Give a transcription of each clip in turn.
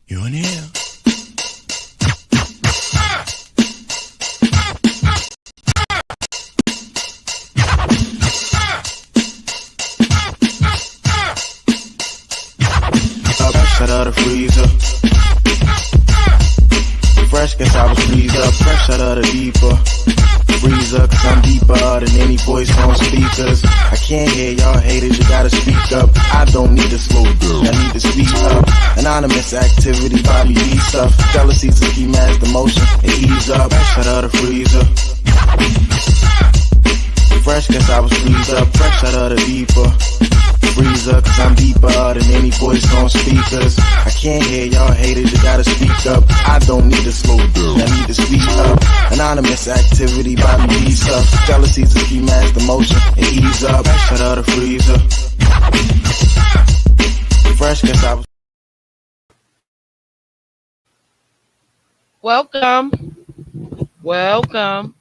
You in here? Fresh out of the freezer. Fresh, guess I was freezed up. Fresh out of the deeper freezer, cause I'm deeper than any voice on speakers. I can't hear y'all haters, you gotta speak up. I don't need to slow down, I need to speak up. Anonymous activity, body beat stuff. Jealousy's a key mask, emotion, and ease up. Fresh out of the freezer. Fresh, guess I was freezed up. Fresh out of the deeper freezer, cause I'm deeper than any voice on speakers. I can't hear y'all haters, you gotta speak up. I don't need to slow down, I need to speak up. Anonymous activity, body beat stuff. Jealousy's a key mask, emotion, and ease up. Fresh out of the freezer. Fresh, guess I was. Welcome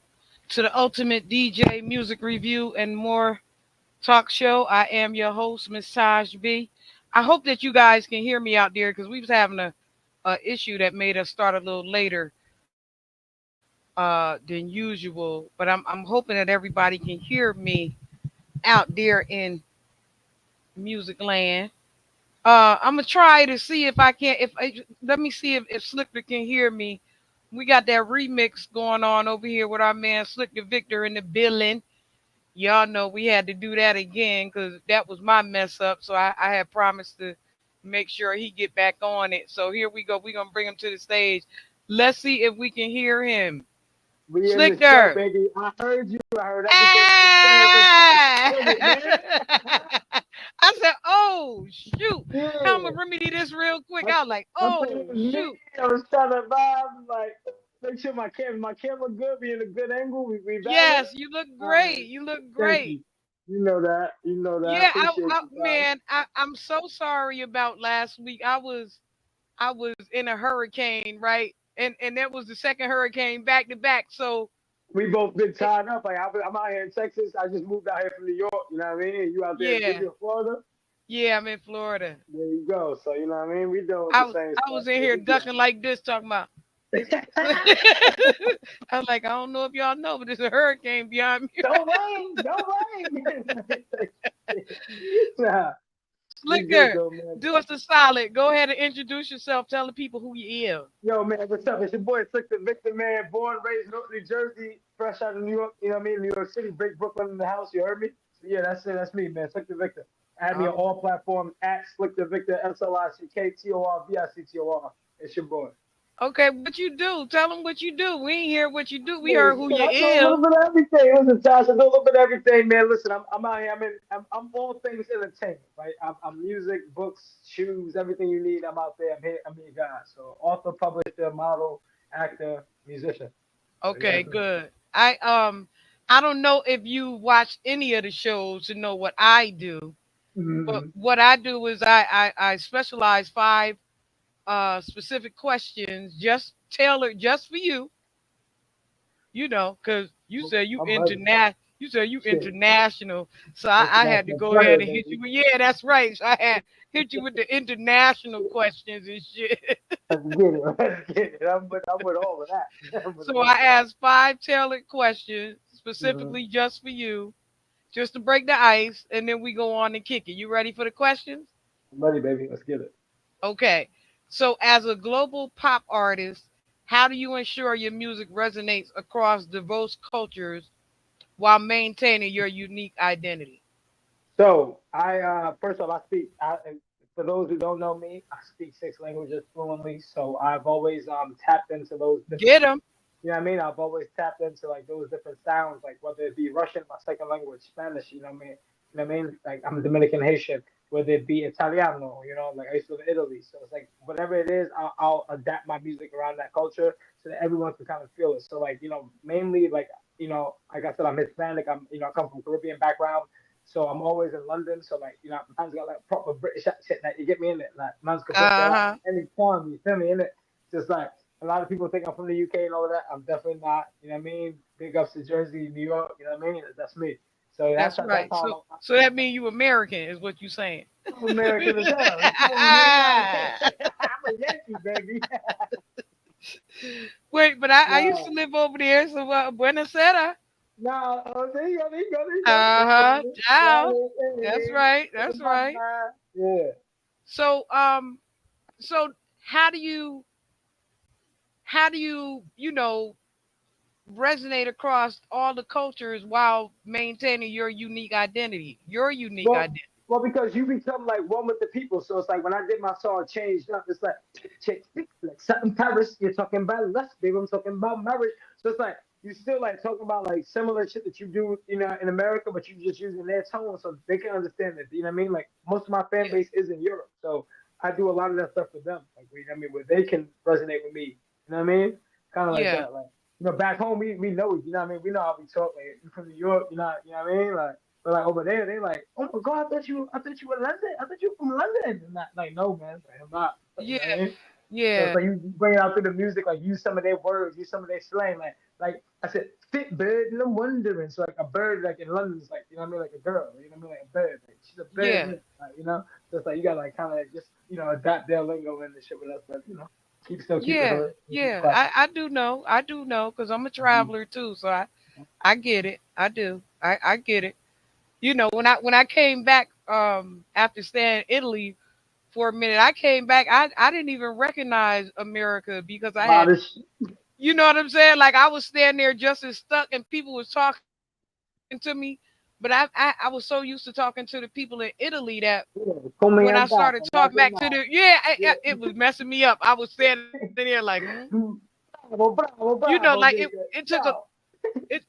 to the Ultimate DJ Music Review and More Talk Show. I am your host, Miss Taj B. I hope that you guys can hear me out there because we was having a issue that made us start a little later than usual. But I'm hoping that everybody can hear me out there in music land. I'm gonna try to see if I can. Let me see if Slicktor can hear me. We got that remix going on over here with our man Slicktor Victor in the building. Y'all know we had to do that again because that was my mess up. So I had promised to make sure he get back on it. So here we go. We're gonna bring him to the stage. Let's see if we can hear him. We in the show, Slicktor. baby. I heard you. I heard everything you said. I said, "Oh shoot!" Yeah. I'm gonna remedy this real quick. I was like, "Oh shoot!" I was trying to vibe, like make sure my camera good, be in a good angle. We Yes, you look great. You look Thank great. you. You know that. You know that. Yeah, Appreciate you, guys. man, I'm so sorry about last week. I was in a hurricane, right? And that was the second hurricane back to back. So We both been tied up. Like I'm out here in Texas. I just moved out here from New York. You know what I mean? You out there yeah, in Florida? yeah, I'm in Florida. There you go. So you know what I mean? We doing I the was same I stuff. was in here ducking like this, talking about. I was like, I don't know if y'all know, but there's a hurricane behind me. Don't rain. Don't rain. Nah, we good Slicker, though, man. do us a solid. Go ahead and introduce yourself. Tell the people who you is. Yo, man, what's up? It's your boy Slicktor Victor, man. Born, raised in New Jersey, fresh out of New York. You know what I mean? New York City, break Brooklyn in the house. You heard me? So, yeah, that's it. That's me, man. Slicktor Victor. Add me on all platforms at Slicktor Victor, SLICKTORVICTOR. It's your boy. Okay, what you do? Tell them what you do. We ain't hear what you do. We Yeah, heard who so you I do a is. little bit of everything. Listen, Tasha, I do a little bit of everything, man. Listen, I'm out here. I'm all things entertainment, right? I'm music, books, shoes, everything you need. I'm out there. I'm here. I'm your guy. So author, publisher, model, actor, musician. So, yeah, Okay, good. I don't know if you watch any of the shows to know what I do, but mm-hmm. what I do is I specialize five specific questions just tailored just for you. You know, because I'm ready. you said you Shit. international, so I had to International go ahead player, and hit you baby. with, yeah, that's right. So I had hit you with the international questions and shit. Let's get it. Let's get it. I'm with all of that. I'm with So all I of that. asked five tailored questions Mm-hmm. specifically just for you, just to break the ice, and then we go on and kick it. You ready for the questions? I'm ready, baby. Let's get it. Okay. So as a global pop artist, how do you ensure your music resonates across diverse cultures while maintaining your unique identity? So I first off, and for those who don't know me, I speak six languages fluently. So I've always tapped into those different. Get them. You know what I mean? I've always tapped into like those different sounds, like whether it be Russian, my second language, Spanish. You know what I mean? You know what I mean? Like I'm Dominican Haitian. Whether it be Italiano, you know, like I used to live in Italy. So it's like whatever it is, I'll adapt my music around that culture so that everyone can kind of feel it. So like mainly like I said, I'm Hispanic. I come from Caribbean background. So I'm always in London. So like man's got like proper British accent that you get me in it. Like man's can put that Uh out huh. any time. You feel me in it? Just like a lot of people think I'm from the UK and all of that. I'm definitely not. You know what I mean? Big ups to Jersey, New York. You know what I mean? That's me. So That's that's right. So how so that means you American is what you saying. I'm American as hell. You feel me? Man? I'm a Yankee, baby. Wait, but I used to No, live over there, so Buenos Aires. no. Oh, there you go, there you go, there you go. Uh-huh. Dale, Ciao. dale, That's hey, right. look at That's my right. man. Yeah. So so how do you how do you resonate across all the cultures while maintaining your unique identity? Your unique Well, identity. well, because you become like one with the people. So it's like when I did my song Changed Up, it's like something Paris, you're talking about lust, baby. I'm talking about marriage. So it's like you still like talking about like similar shit that you do, in America, but you just using their tone so they can understand it. You know what I mean? Like most of my fan Yeah. base is in Europe, so I do a lot of that stuff for them. Like, you know what I mean, where they can resonate with me. You know what I mean? Kind of like Yeah. that. Like, back home we know, you know what I mean? We know how we talk. Like, you from New York, you know what I mean? Like, but like over there, they like, oh my god, I thought you were London. I thought you were from London. And not like, no, man, like, I'm not. You Yeah. know what I mean? So it's Yeah. like you bring it out through the music, like use some of their words, use some of their slang, like I said, fit bird, and I'm wondering. So like a bird, like in London, is like, you know what I mean, like a girl, you know what I mean, like a bird, like she's a bird, Yeah. like. So it's like you gotta like kind of just adapt their lingo and the shit with us, but keep it Yeah. hood, keep it Yeah. classic. I do know. I do know because I'm a Mhm. traveler too. So I get it. I do. I get it. When I came back after staying in Italy for a minute, I came back. I didn't even recognize America because I Wow, had, this you know what I'm saying? Like I was standing there just as stuck, and people was talking to me, but I was so used to talking to the people in Italy that when I come started and talking back, back and to back the, and yeah, yeah. it was messing me up. I was standing there like, Bravo, bravo, like bravo, nigga. Ciao. it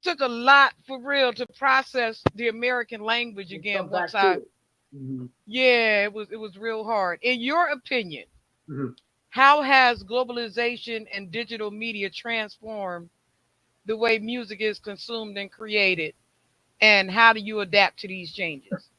took a lot for real to process the American language You again come once back I, to it. Hmm. yeah, it was real hard. In your opinion, Hmm. how has globalization and digital media transformed the way music is consumed and created, and how do you adapt to these changes?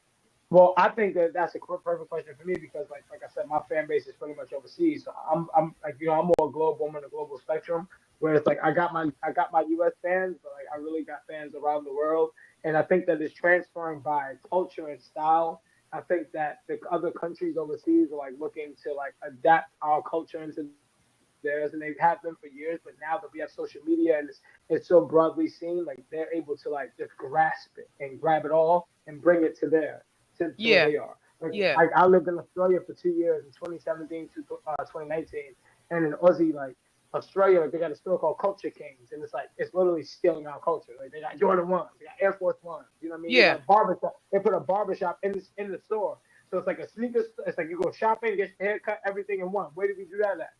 Well, I think that that's a perfect question for me because, like I said, my fan base is pretty much overseas. So I'm like, I'm more global. I'm in the global spectrum. Whereas, like, I got my U.S. fans, but like, I really got fans around the world. And I think that it's transferring by culture and style. I think that the other countries overseas are like looking to like adapt our culture into theirs, and they have been for years. But now that we have social media and it's so broadly seen, like they're able to like just grasp it and grab it all and bring it to where they Yeah, are. Like yeah, I lived in Australia for 2 years in 2017 to 2019, and in Aussie, like Australia, like they got a store called Culture Kings, and it's literally stealing our culture. Like they got Jordan ones, they got Air Force Ones. You know what I mean? They got yeah, a barbershop. They put a barbershop in the store, so it's like a sneaker. It's like you go shopping, get your haircut, everything in one. Where did we do that at?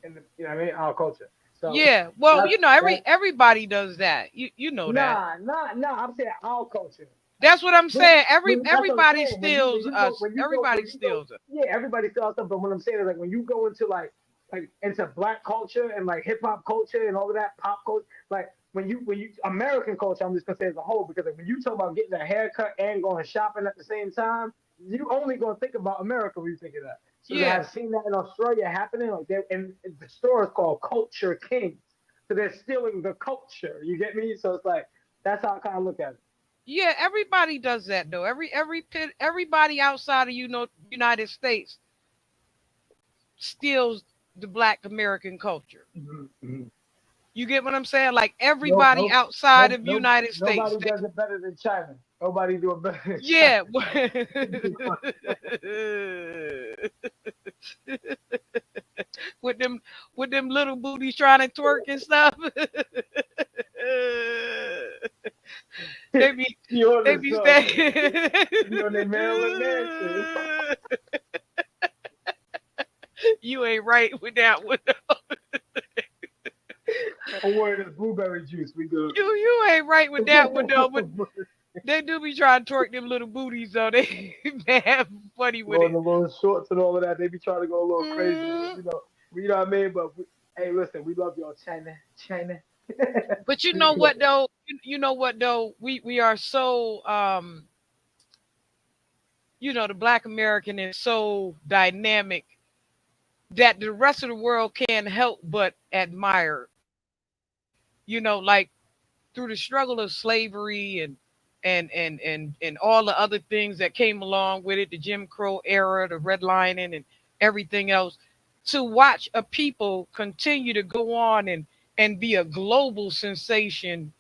In the you know what I mean our culture. So yeah. Well, that's that's everybody does that. You know that. nah. I'm saying our culture. Like That's what I'm saying. that's what I'm Everybody saying. When steals you go us. Everybody when you go steals us. yeah, everybody sells stuff. But what I'm saying is like when you go into like into black culture and like hip hop culture and all of that pop culture, like when you American culture, I'm just gonna say as a whole because like when you talk about getting a haircut and going shopping at the same time, you only gonna think about America when you think of that. So to Yeah, have seen that in Australia happening, like they and the store is called Culture Kings. So they're stealing the culture. You get me? So it's like that's how I kind of look at it. yeah. Everybody does that though. Everybody outside of United States steals the Black American culture. Mhm, mhm. You get what I'm saying? Like No, everybody no, outside no, of no, United States. nobody does it better than China. Nobody do it better than China. Yeah. with them with them little booties trying to twerk and stuff. they be You on they the be sauce. saying You on the Maryland mansion. you ain't right with that one. I'm wearing this blueberry juice. We good. You ain't right with that one though. But they do be trying to twerk them little booties though. They mad funny with Throwing it. the little shorts and all of that. They be trying to go a little crazy. Mm. We know what I mean? But hey, listen, we love y'all, China. China. But you know what though? You know what though? We are so the Black American is so dynamic that the rest of the world can't help but admire. Like through the struggle of slavery and all the other things that came along with it, the Jim Crow era, the redlining and everything else. to watch a people continue to go on and be a global sensation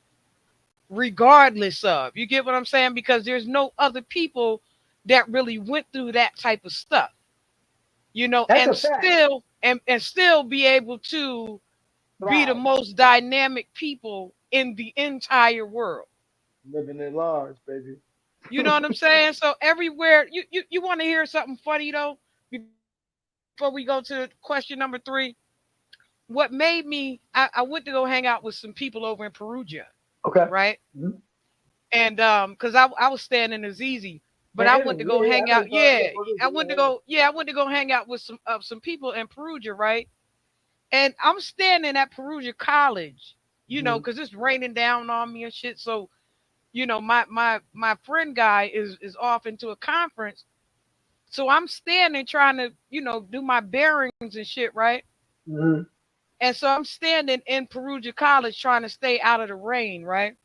regardless of. You get what I'm saying? Because there's no other people that really went through that type of stuff, That's a and fact. still be able to be the Thrive, most dynamic people in the entire world. living at large, baby. You know what I'm saying? So everywhere you want to hear something funny though, before we go to question number 3. What made me I went to go hang out with some people over in Perugia, Okay. right? Mm-hmm. And because I was staying in Azizi, but And I went Italy, to go yeah, hang I know out. you Yeah, yeah, Perugia, yeah, I went to go hang out with some people in Perugia, right? And I'm standing at Perugia College, yeah. because it's raining down on me and shit. So my friend guy is off into a conference, so I'm standing trying to do my bearings and shit, right? Mm-hmm. And so I'm standing in Perugia College trying to stay out of the rain, right?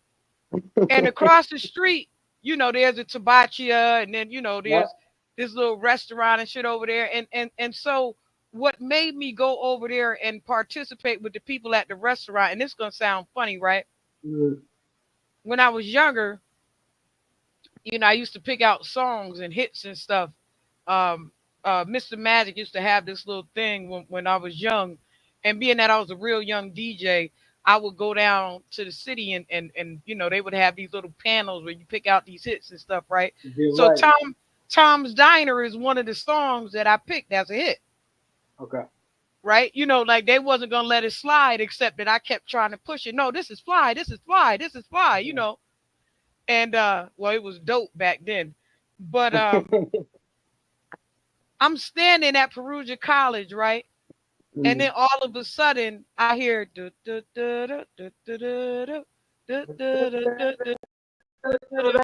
And across the street, there's a Tabachia, and then Yeah. there's this little restaurant and shit over there. And so what made me go over there and participate with the people at the restaurant, and this is gonna sound funny, right? Mm-hmm. When I was younger, I used to pick out songs and hits and stuff. Um, Mr. Magic used to have this little thing when I was young, and being that I was a real young DJ, I would go down to the city and they would have these little panels where you pick out these hits and stuff, right? You're So right. Tom's Diner is one of the songs that I picked as a hit, Okay. right? Like they wasn't gonna let it slide, except that I kept trying to push it. No, this is fly, this is fly, this is fly, Yeah. and well, it was dope back then, but I'm standing at Perugia College, right? And Mm. then all of a sudden, I hear du- du- du- du- du- du- du- du- du- du- du- du- du- du-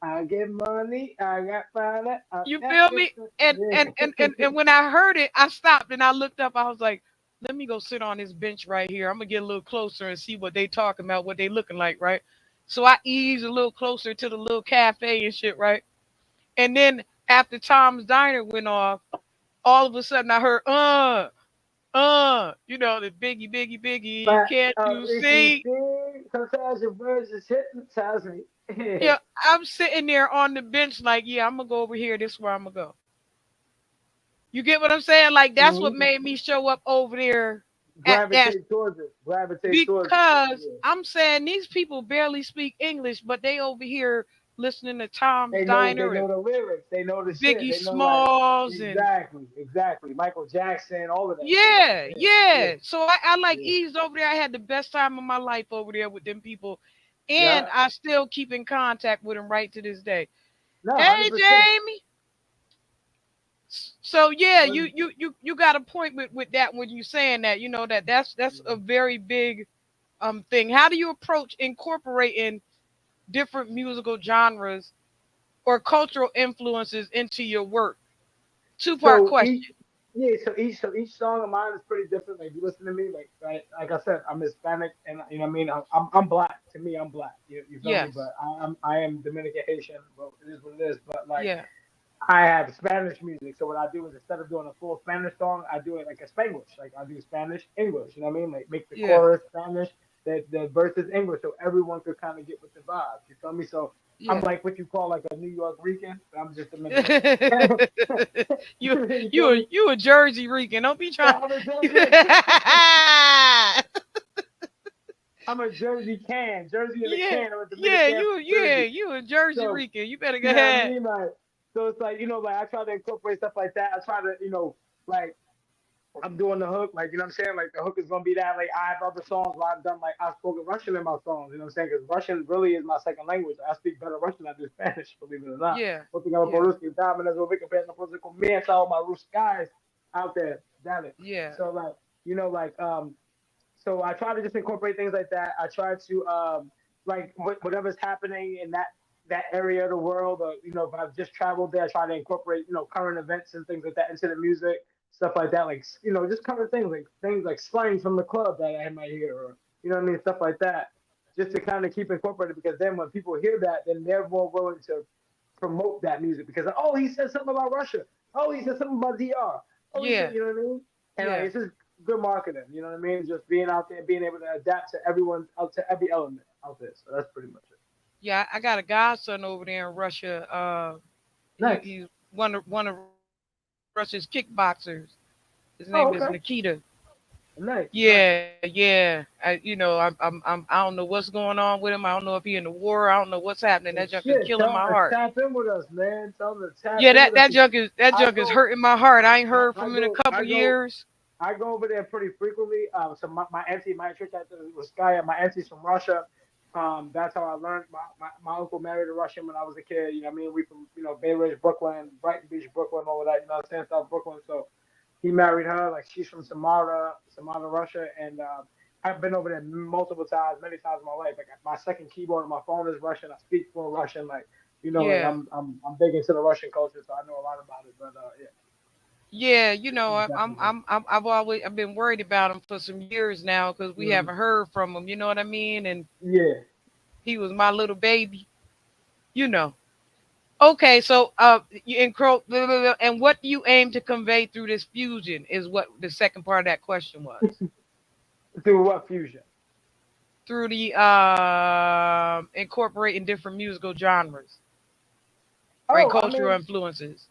I get money, I got money. you feel me? And and and and and when I heard it, I stopped and I looked up. I was like, "Let me go sit on this bench right here. I'm gonna get a little closer and see what they talking about, what they looking like, right?" So I eased a little closer to the little cafe and shit, right? And then after Tom's Diner went off, all of a sudden I heard, the biggie, biggie, biggie, But can't you if you see? see, sometimes your words just hypnotize me. Yeah, I'm sitting there on the bench like, yeah, I'm gonna go over here. This is where I'm gonna go. You get what I'm saying? Like that's what Hmm. made me show up over there at that, Gravitate towards it. Gravitate towards it. because Yeah. I'm saying these people barely speak English, but they over here listening to Tom's They Diner know and the lyrics. They know the shit. Biggie They know like Smalls and exactly. Michael Jackson, all of that shit. yeah, Yeah, yeah. So I like yeah, eased over there. I had the best time of my life over there with them people, and yeah. I still keep in contact with them right to this day. No, Hey, 100%. Jamie. So yeah, you got a point with that when you saying that. That's a very big thing. How do you approach incorporating different musical genres or cultural influences into your work? Two-part So each question. yeah, so each song of mine is pretty different. Like you listen to me, like I said, I'm Hispanic, and you know what I mean. I'm black. To me, I'm black. You feel me? Yes. But I am Dominican Haitian. Well, it is what it is. But like Yeah. I have Spanish music, so what I do is instead of doing a full Spanish song, I do it like a Spanglish. Like I do Spanish English. You know what I mean? Like make the Yeah. chorus Spanish, the verse is English, so everyone could kind of get with the vibe. You feel me? So I'm Yeah. like what you call like a New York Rican. But I'm just Dominican. you You feel you me? a you a Jersey Rican. Don't be trying. I'm a Jersey. yeah, I'm a Jersey can. Jersey in a can. I'm a yeah, Dominican from Jersey. you a Jersey So Rican. You better go you know what I ahead. mean? Like so it's like, like I try to incorporate stuff like that. I try to, like I'm doing the hook, like you know what I'm saying. Like the hook is gonna be that. Like I have other songs where I've done like I've spoken Russian in my songs. You know what I'm saying? Because Russian really is my second language. I speak better Russian than I do Spanish, believe it or not. Yeah, Porque hablo por yeah, ruski, dame las ovejas, pero no puedo comer all my Rus guys out there. Damn it. yeah, So like so I try to just incorporate things like that. I try to like whatever's happening in that area of the world, or if I've just traveled there, I try to incorporate current events and things like that into the music, stuff like that. Like just current things like slang from the club that I might hear, or what I mean, stuff like that, just to kind of keep incorporated. Because then when people hear that, then they're more willing to promote that music because oh he said something about Russia, oh he said something about DR, always Yeah, good, you know what I mean? And like yeah, it's just good marketing, you know what I mean? Just being out there, being able to adapt to everyone, out to every element out there. So that's pretty much it. yeah. I got a godson over there in Russia. Nice. He's one of Russia's kickboxers. His name is Oh, Nikita. okay. Nice, nice. Yeah, yeah. I don't know what's going on with him. I don't know if he in the war. I don't know what's happening. That Well, junk is shit, killing tell my him to heart. tap in with us, man. Tell him to tap Yeah, in that with us. that junk is that I junk is go, hurting my heart. I ain't I, heard I from him in a go, couple I go, years. I go over there pretty frequently. So my auntie, my church at the was Sky. My auntie's from Russia. That's how I learned. My uncle married a Russian when I was a kid. You know what I mean? We from Bay Ridge, Brooklyn, Brighton Beach, Brooklyn, all of that. You know what I'm saying? South Brooklyn. So he married her. Like she's from Samara, Russia, and I've been over there multiple times, many times in my life. Like my second keyboard on my phone is Russian. I speak fluent Russian. Like like Yeah, I'm big into the Russian culture, so I know a lot about it. But yeah. yeah, definitely. I've been worried about him for some years now because we Mm, haven't heard from him. You know what I mean? And yeah. he was my little baby. You know. Okay, so and what do you aim to convey through this fusion is what the second part of that question was. Through what fusion? Through the incorporating different musical genres, right? Oh, Cultural influences.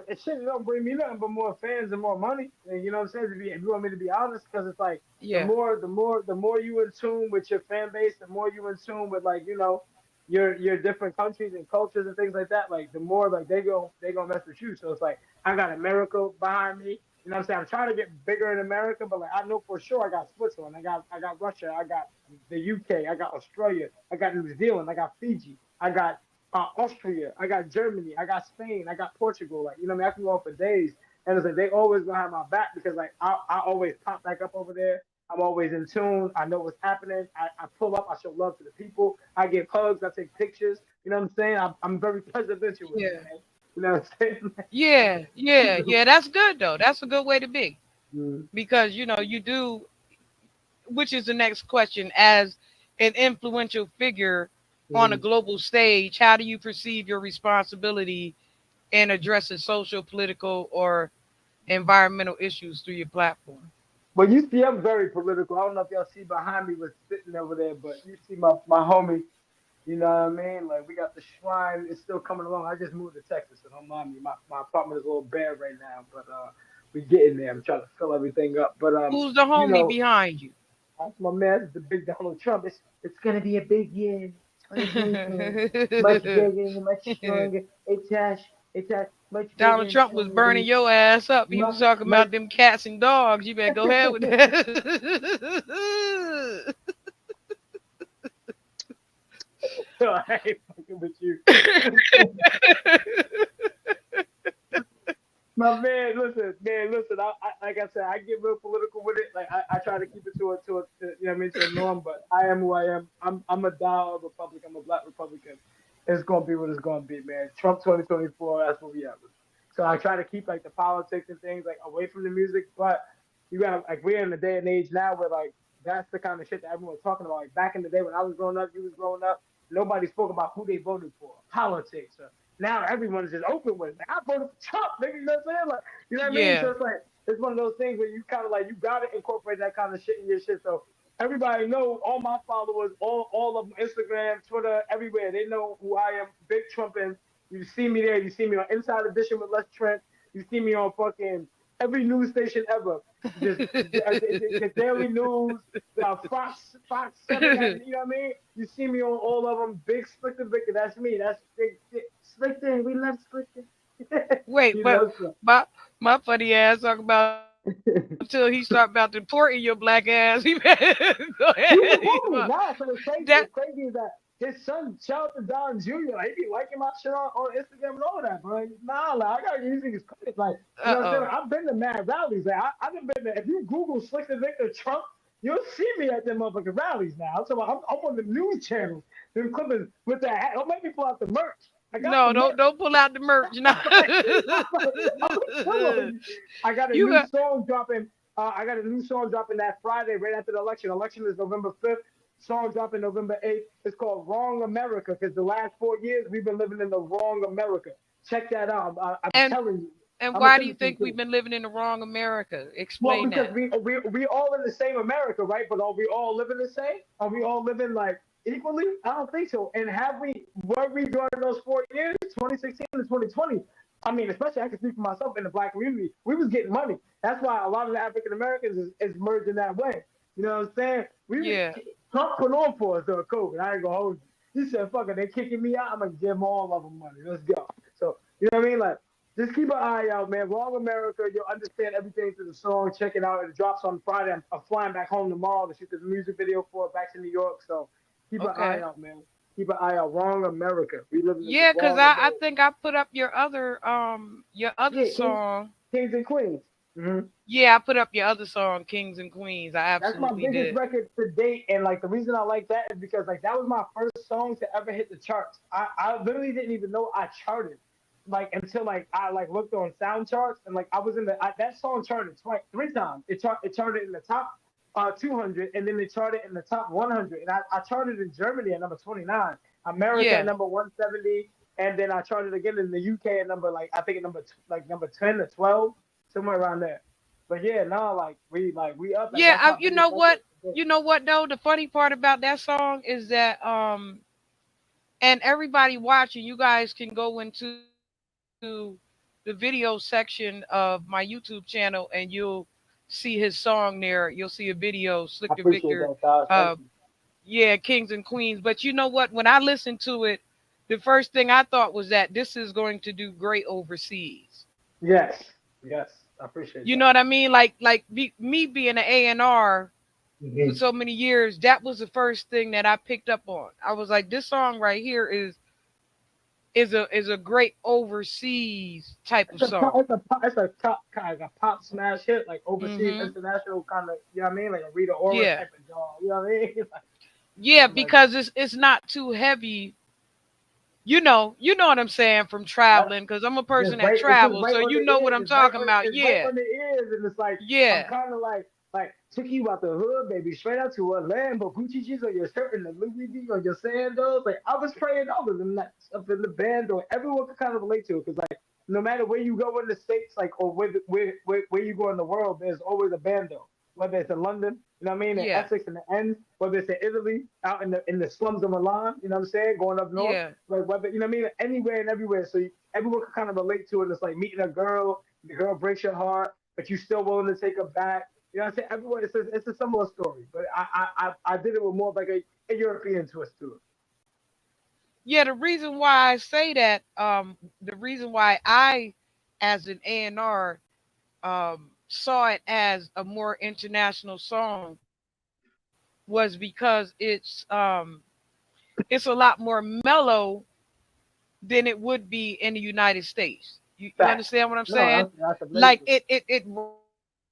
it shit don't bring me nothing but more fans and more money. And you know what I'm saying? If you want me to be honest, because it's like Yeah, the more you in tune with your fan base, the more you in tune with like your different countries and cultures and things like that. Like the more like they gonna mess with you. So it's like I got America behind me. You know what I'm saying? I'm trying to get bigger in America, but like I know for sure I got Switzerland, I got Russia, I got the UK, I got Australia, I got New Zealand, I got Fiji, I got Austria, I got Germany, I got Spain, I got Portugal. Like, you know what I mean? I can go on for days. And it's like they always gonna have my back because like I always pop back up over there. I'm always in tune. I know what's happening. I pull up. I show love to the people. I give hugs. I take pictures. You know what I'm saying? I'm very presidentialist, yeah, man. You know what I'm saying? yeah, yeah, yeah. That's good though. That's a good way to be Mm, because you do, which is the next question. As an influential figure on a mm. global stage, how do you perceive your responsibility in addressing social, political, or environmental issues through your platform? But you see, I'm very political. I don't know if y'all see behind me was sitting over there, but you see my homie. You know what I mean? Like we got the shrine. It's still coming along. I just moved to Texas, so don't mind me. My apartment is a little bare right now, but we getting there. I'm trying to fill everything up. But Who's the you homie know, behind you? that's my man. This is the big Donald Trump. It's gonna be a big year, 2024. Much bigger, much stronger. It's much bigger Donald and Trump was burning stronger. your ass up. He Much, was talking much. about them cats and dogs. You better go ahead with that. I ain't fucking with you. My man, listen. Like I said, I get real political with it. Like I try to keep it you know what I mean, to a norm. But I am who I am. I'm a diehard Republican. I'm a black Republican. It's gonna be what it's gonna be, man. Trump 2024. That's what we have. So I try to keep like the politics and things like away from the music. But you got like we're in a day and age now where like that's the kind of shit that everyone's talking about. Like back in the day when I was growing up, you was growing up. Nobody spoke about who they voted for, politics, or now everyone's just open with it. Like, I voted for Trump, nigga. You know what I'm saying? Like, you know what I mean? Yeah, So it's like it's one of those things where you kind of like you gotta incorporate that kind of shit in your shit. So everybody know all my followers, all of them, Instagram, Twitter, everywhere. They know who I am. Big Trump, and you see me there. You see me on Inside Edition with Les Trent. You see me on fucking every news station ever. Just the Daily News, Fox 7. You know what I mean? You see me on all of them. Big Slicktor Victor. That's me. That's big Slicktor. We love Slicktor. wait, you but know. So. my funny ass talking about until he start about deporting your black ass. He better go ahead. He's He's about deported. Nah, so it's crazy. that. It's crazy is that his son, shout out to Don Jr., like, he be liking my shit on Instagram and all that, bro. Nah, like, I gotta give these niggas credit. Like, you know what I'm saying? Oh. Like, I've been to mad rallies. Like, I've been to, if you Google Slicktor Victor Trump, you'll see me at them motherfucking rallies now. I'm talking about, I'm on the news channels, them clipping with that hat. Don't make me pull out the merch. I got No, the merch. don't pull out the merch now. I'm telling you. I got a You new got song dropping. I got a new song dropping that Friday, right after the election. Election is November 5th. Song dropping November 8th. It's called Wrong America because the last 4 years we've been living in the wrong America. Check that out. I'm and telling you. And I'm a why do you citizen think we've too. been living in the wrong America? Well, Explain because that. we all in the same America, right? But are we all living the same? Are we all living like equally? I don't think so. And have we were we during those 4 years, 2016 to 2020? I mean, especially I can speak for myself in the black community. We was getting money. That's why a lot of the African Americans is merging that way. You know what I'm saying? Yeah. Trump put on for us during COVID. I ain't gonna hold you. He said, "Fuck it, they kicking me out. I'm gonna give all of them money. Let's go." So you know what I mean? Like just keep an eye out, man. Wrong America, you'll understand everything through the song. Check it out. It drops on Friday. I'm flying back home tomorrow to shoot the music video for it back to New York. So keep an eye Okay. out, man. Keep an eye out. Wrong America. We live in the Yeah, cause wrong I America. think I put up your other Yeah, song. Kings and Queens. Yeah, I put up your other song, Kings and Queens. I That's my absolutely biggest did. record to date, and like the reason I like that is because like that was my first song to ever hit the charts. I literally didn't even know I charted like until like I like looked on sound charts and like I was in that song charted twice, three times. It charted in the top 200 and then it charted in the top 100. And I charted in Germany at number 29, America at Yeah. number 170, and then I charted again in the UK at number like I think at number 10 or 12, somewhere around there. But yeah, no, like we up. Like Yeah, that's my you biggest know record. what? You know what though? The funny part about that song is that and everybody watching, you guys can go into the video section of my YouTube channel and you'll see his song there. You'll see a video, Slicktor I appreciate Victor, that, guys. uh Thank you. yeah, Kings and Queens. But you know what? When I listened to it, the first thing I thought was that this is going to do great overseas. Yes, yes, I appreciate You know that. what I mean? Me being an A&R for Hmm. so many years, that was the first thing that I picked up on. I was like, this song right here is a great overseas type of song. It's a top kind of a pop smash hit, like overseas Mhm. international kind of. You know what I mean? Like a Rita Ora Yeah. type of job. You know what I mean? Yeah, like because it's not too heavy. You know what I'm saying from that. traveling because I'm a person that It's just travels, right so on you the know what ears. I'm talking about. It's right Yeah. on the ears, and it's like I'm Yeah. kind of like took you out the hood, baby, straight out to a Lambo, Gucci jeans on your shirt and the Louis V on your sandals. Like I was praying all of them that stuff in the band, or everyone could kind of relate to it because like no matter where you go in the states, like or where you go in the world, there's always a bando. Whether it's in London, you know what I mean, in Yeah. Essex and the ends, whether it's in Italy, out in the slums of Milan, you know what I'm saying, going up north, Yeah. like whether you know what I mean, anywhere and everywhere. So everyone can kind of relate to it. It's like meeting a girl, the girl breaks your heart, but you still willing to take her back. You know what I'm saying? Everyone, it's a similar story, but I did it with more of like a European twist to it. Yeah, the reason why I say that, the reason why I, as an A&R, saw it as a more international song was because it's a lot more mellow than it would be in the United States. You Facts. understand what I'm No, saying? that's Like amazing. it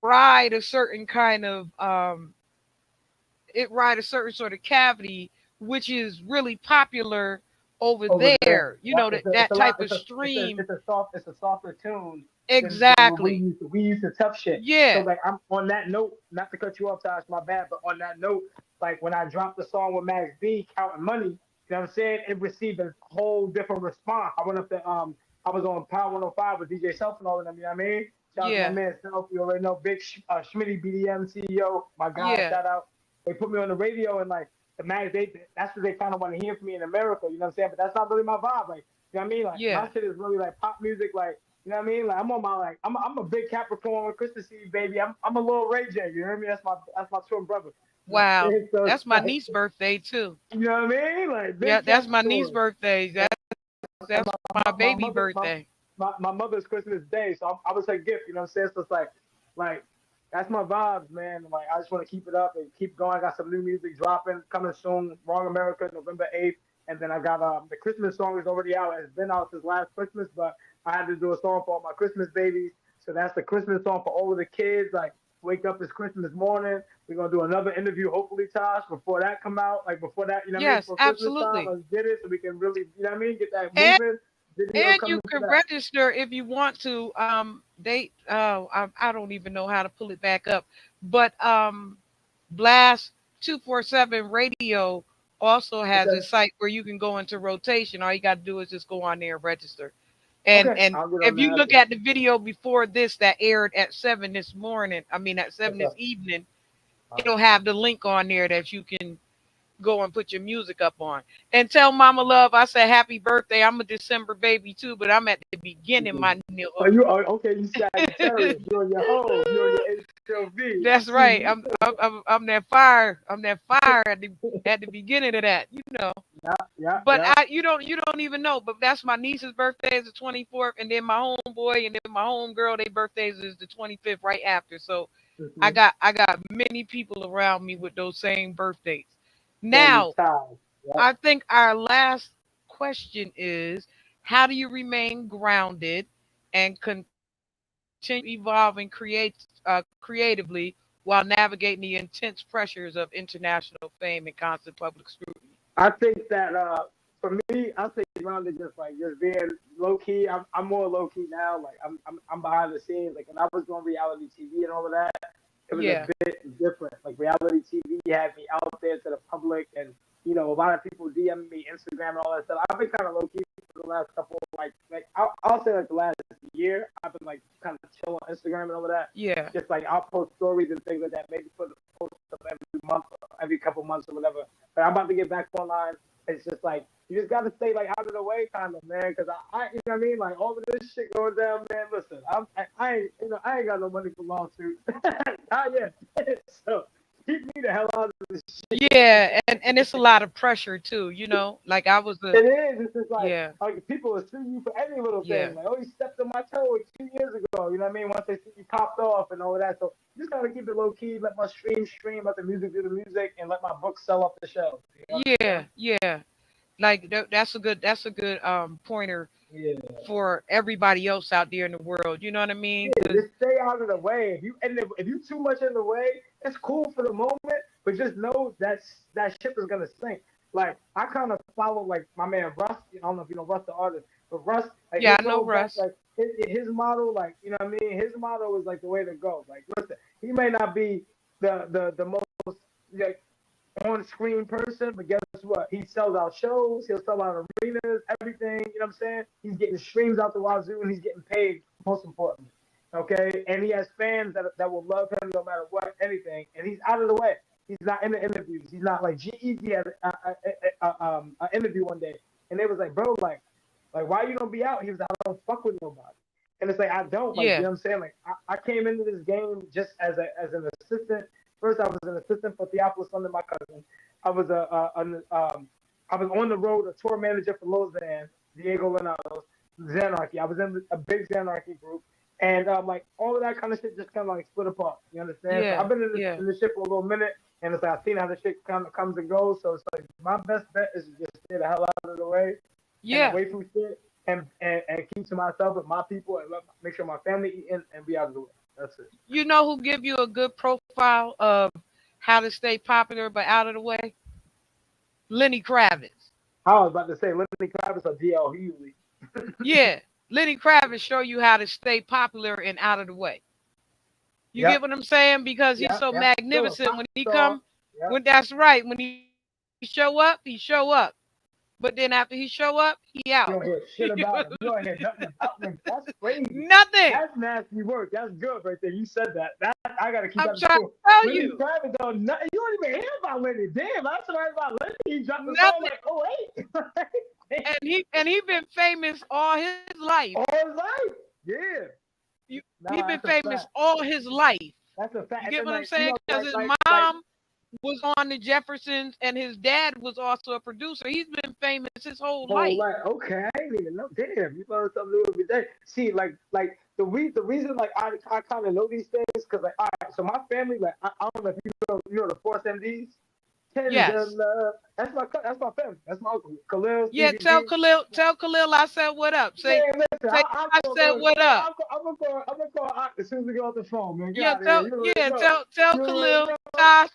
ride a certain kind of it ride a certain sort of cavity, which is really popular over Over there. there. You know that It's that a lot. type of stream. It's a softer tune than what Exactly. we used to tough shit. So Yeah. like I'm on that note, not to cut you off, Tosh, my bad, but on that note, like when I dropped the song with Max B, Counting Money, you know what I'm saying? It received a whole different response. I went up to I was on Power 105 with DJ Self and all of them, you know what I mean? Shout out to my Yeah. man Self, you already know, big Schmitty BDM CEO, my guy, Yeah. shout out. They put me on the radio and like the Max, that's what they kind of want to hear from me in America, you know what I'm saying? But that's not really my vibe. Like, you know what I mean? Like my Yeah. shit is really like pop music, like you know what I mean? Like I'm on my like I'm a big Capricorn Christmas Eve baby. I'm a little Ray J. You hear me? That's my twin brother. You know what I'm Wow. saying? So it's That's my like niece's birthday too. you know what I mean? Like Yeah, big that's my niece's Capricorn. birthday. That's my My baby mother birthday. my mother's Christmas Day, so I was her gift. You know what I'm saying? So it's like that's my vibes, man. Like I just want to keep it up and keep going. I got some new music dropping coming soon. Wrong America, November 8th, and then I got the Christmas song is already out. It's been out since last Christmas, but I had to do a song for all my Christmas babies. So that's the Christmas song for all of the kids. Like wake up this Christmas morning. We're gonna do another interview, hopefully, Tosh, before that come out. Like before that, you know what I mean? Yes, For Christmas time, absolutely. let's get it so we can really, you know what I mean, get that And moving. Video and you coming for can that. register if you want to. I don't even know how to pull it back up, but Blast 247 Radio also has a Okay. site where you can go into rotation. All you got to do is just go on there and register. And Okay, and I'll get on if you that. look at the video before this that aired at 7 this morning, I mean at 7 this Okay. evening, it'll have the link on there that you can go and put your music up on. And tell Mama Love I said happy birthday. I'm a December baby too, but I'm at the beginning, my Oh, nigga. you are okay? You Sagittarius. You're on your home. You're on your HOV. I That's right. see. I'm that fire. I'm that fire at the beginning of that, you know. Yeah, yeah, But yeah. I you don't even know. But that's my niece's birthday is the 24th, and then my homeboy and then my homegirl, their birthdays is the 25th right after. So Mm-hmm. I got many people around me with those same birthdays. Family Now, ties. Yep. I think our last question is how do you remain grounded and continue evolving creatively while navigating the intense pressures of international fame and constant public scrutiny? I think that for me, I think grounded just like just being low key. I'm more low key now. Like I'm behind the scenes. Like when I was doing reality TV and all of that, it was a Yeah, bit different. Like reality TV had me out there to the public, and a lot of people DM me Instagram and all that stuff. I've been kind of low key for the last couple, I'll say like the last year. I've been like kind of chill on Instagram and all of that. yeah, Just like I'll post stories and things like that. Maybe put the post up every month, every couple months or whatever. But I'm about to get back online. It's just like you just gotta stay like out of the way, kind of man, because you know what I mean. Like all of this shit going down, man. Listen, I ain't I ain't got no money for lawsuits. Not yet. So keep me the hell out of this shit. yeah, and it's a lot of pressure too, you know. Like I was a It is. It's just yeah, like people will sue you for any little yeah, thing. Like, oh, you stepped on my toe 2 years ago. You know what I mean? Once they see you popped off and all of that. So you just gotta keep it low key. Let my stream. Let the music do the music, and let my books sell off the shelves. You know what I'm yeah, yeah. Like that's a good pointer saying? Yeah. for everybody else out there in the world. You know what I mean? Yeah, Because just stay out of the way. If you too much in the way, it's cool for the moment, but just know that ship is gonna sink. Like I kind of follow like my man Russ. I don't know if you know Russ the artist, but Russ like yeah, his I know whole back Russ. like his model like you know what I mean. His model is like the way to go. Like listen, he may not be the most like on screen person, but guess what? He sells out shows, he'll sell out arenas, everything. You know what I'm saying? He's getting streams out the wazoo, and he's getting paid. Most importantly, okay. And he has fans that will love him no matter what, anything. And he's out of the way. He's not in the interviews. He's not like G-Eazy had an interview one day, and they was like, bro, like why you don't be out? He was, I don't fuck with nobody. And it's like I don't like, you Yeah, know what I'm saying? Like I came into this game just as an assistant. First, I was an assistant for Theophilus under my cousin. I was I was on the road, a tour manager for Lausanne, Diego Leonardo's Xanarchy. I was in a big Xanarchy group, and like all of that kind of shit just kind of like split apart. You understand? So yeah, I've been yeah, in this shit for a little minute, and it's like I've seen how the shit kind of comes and goes. So it's like my best bet is to just stay the hell out of the way and yeah. away from shit, and keep to myself with my people, and make sure my family eating and be out of the way. That's it. You know who give you a good profile of how to stay popular but out of the way? Lenny Kravitz. I was about to say Lenny Kravitz or DL Hughley. Yeah, Lenny Kravitz show you how to stay popular and out of the way. You get Yep, what I'm saying? Because he's yep, so yep. Still a magnificent pop when he star. come. Yep. When that's right, when he show up, he show up. But then after he show up, he You out. don't hear shit about him. You don't hear nothing about him. That's crazy. Nothing. That's nasty work. That's good right there. You said that. That I gotta keep I'm that in trying to school. tell Lenny you, Kravitz don't nothing. You don't even hear about Lenny. Damn, I heard about Lenny. He dropped the song nothing. like, oh wait. And he been famous all his life. All his life. Yeah. He Nah, been that's a famous fact. all his life. That's a fact. You And get then what I'm like, saying? Because his like mom was on the Jeffersons and his dad was also a producer. He's been famous his whole whole life. life. Okay, I didn't even know. Damn, you learn something new every day. See, like the reason like I kind of know these things because like all right, so my family like I don't know if you know the Force MDs. Tender Yes. love. That's my family. That's my uncle Khalil Yeah, Stevie G. Tell Khalil I said what up. Man, listen, Say I I'm said gonna what up. I'm gonna call as soon as we get off the phone, man. Get Yeah, out of here. You already know. tell You already Khalil know.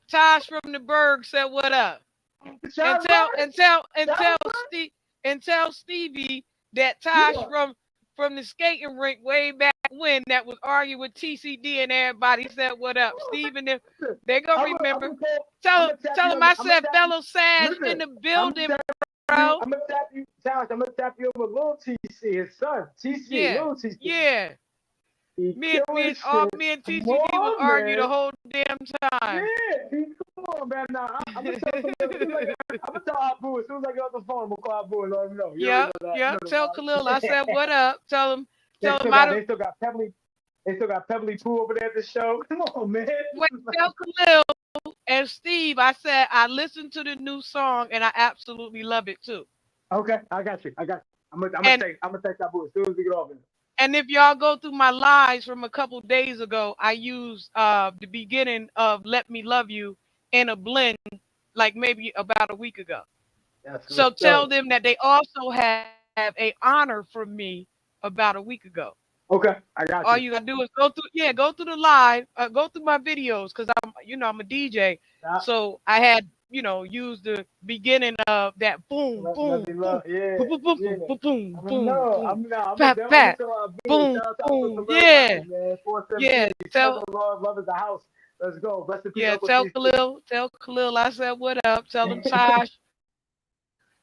Tosh from the Berg said what up. And Shot right. tell Shot right. Steve and tell Stevie that You Tosh are. from the skating rink way back when that was arguing with TCD and everybody said what up. Steve and them they gonna I'm remember. gonna call. I'm gonna tap Tell you him on. I I'm gonna said tap you. fellow Sag in Listen, the I'm building, gonna bro. I'm gonna tap you, Josh. I'm gonna tap you with Lil TC, his son. TC, Yeah, Lil TC. yeah. He Me and killing me and all shit. me and Come TCB was on, arguing the man. whole damn time. Yeah, come on, man. Now I'm gonna tell Khalil. I'm gonna tell Abu as soon as I get off the phone. I'm gonna call Abu and let him know. You already Yep, know that. You yep. know the Tell Khalil I said what up. Tell him I don't they still got Pebbly. They still got Pebbly Pooh over there at the show. Come on, man. wait, tell Khalil and Steve I said I listened to the new song and I absolutely love it too. Okay, I got you. I got you. And I'm gonna text Abu as soon as we get off here. and if y'all go through my lives from a couple days ago, I used the beginning of Let Me Love You in a blend like maybe about a week ago. That's So what's tell up. them that they also have a honor from me about a week ago. Okay, I got All you. you gotta do is go through the live, go through my videos because I'm a DJ. Stop. So I had, used the beginning of that boom, Let boom, me boom, love. Yeah, boom, boom, boom, yeah. boom, boom, I'm gonna boom, know. boom, I'm pat, gonna pat, tell Abu. boom, Shout out to Uncle boom, Khalil yeah, Records, man. 417. yeah. Spread the love. Love is the house. Let's go. Rest in peace, Uncle TC. Tell Khalil I said what up. Tell him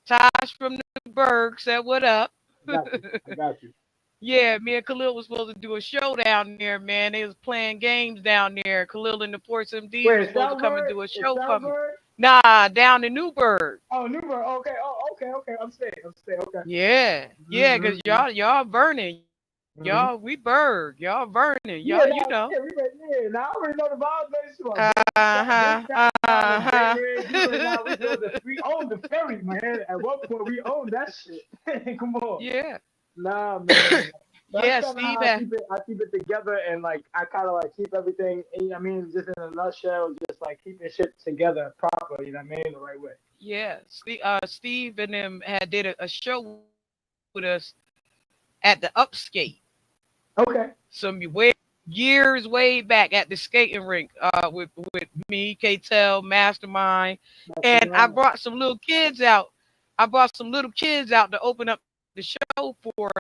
Tosh from the Berg said what up. I got you. I got you. Yeah, me and Khalil was supposed to do a show down there, man. They was playing games down there. Khalil and the Force MDs was Wait, supposed to come and do a It's show for me. Salzburg? Nah, down in Newburgh. Oh, Newburgh. Okay. Oh, okay. Okay. I'm staying. Okay. Yeah, yeah, cause Mm-hmm. y'all burning. Mm-hmm. We Berg. Y'all burning. Yeah, Y'all, you now, know. yeah, Now I already know the vibes, man. This one, Uh-huh. Jamestown, Uh-huh. now we own the ferry, man. At one point, we owned that shit. Come on, Yeah. nah, man. That's Yeah, kind of Steve. how I keep it together, and like I kind of like keep everything. I mean, just in a nutshell, just like keeping shit together proper. You know what I mean, the right way. Yeah. Steve and them had did a show with us at the Upskate. Okay. Years way back at the skating rink with me, K-Tel, Mastermind, That's the and I one. brought some little kids out. I brought some little kids out to open up the show for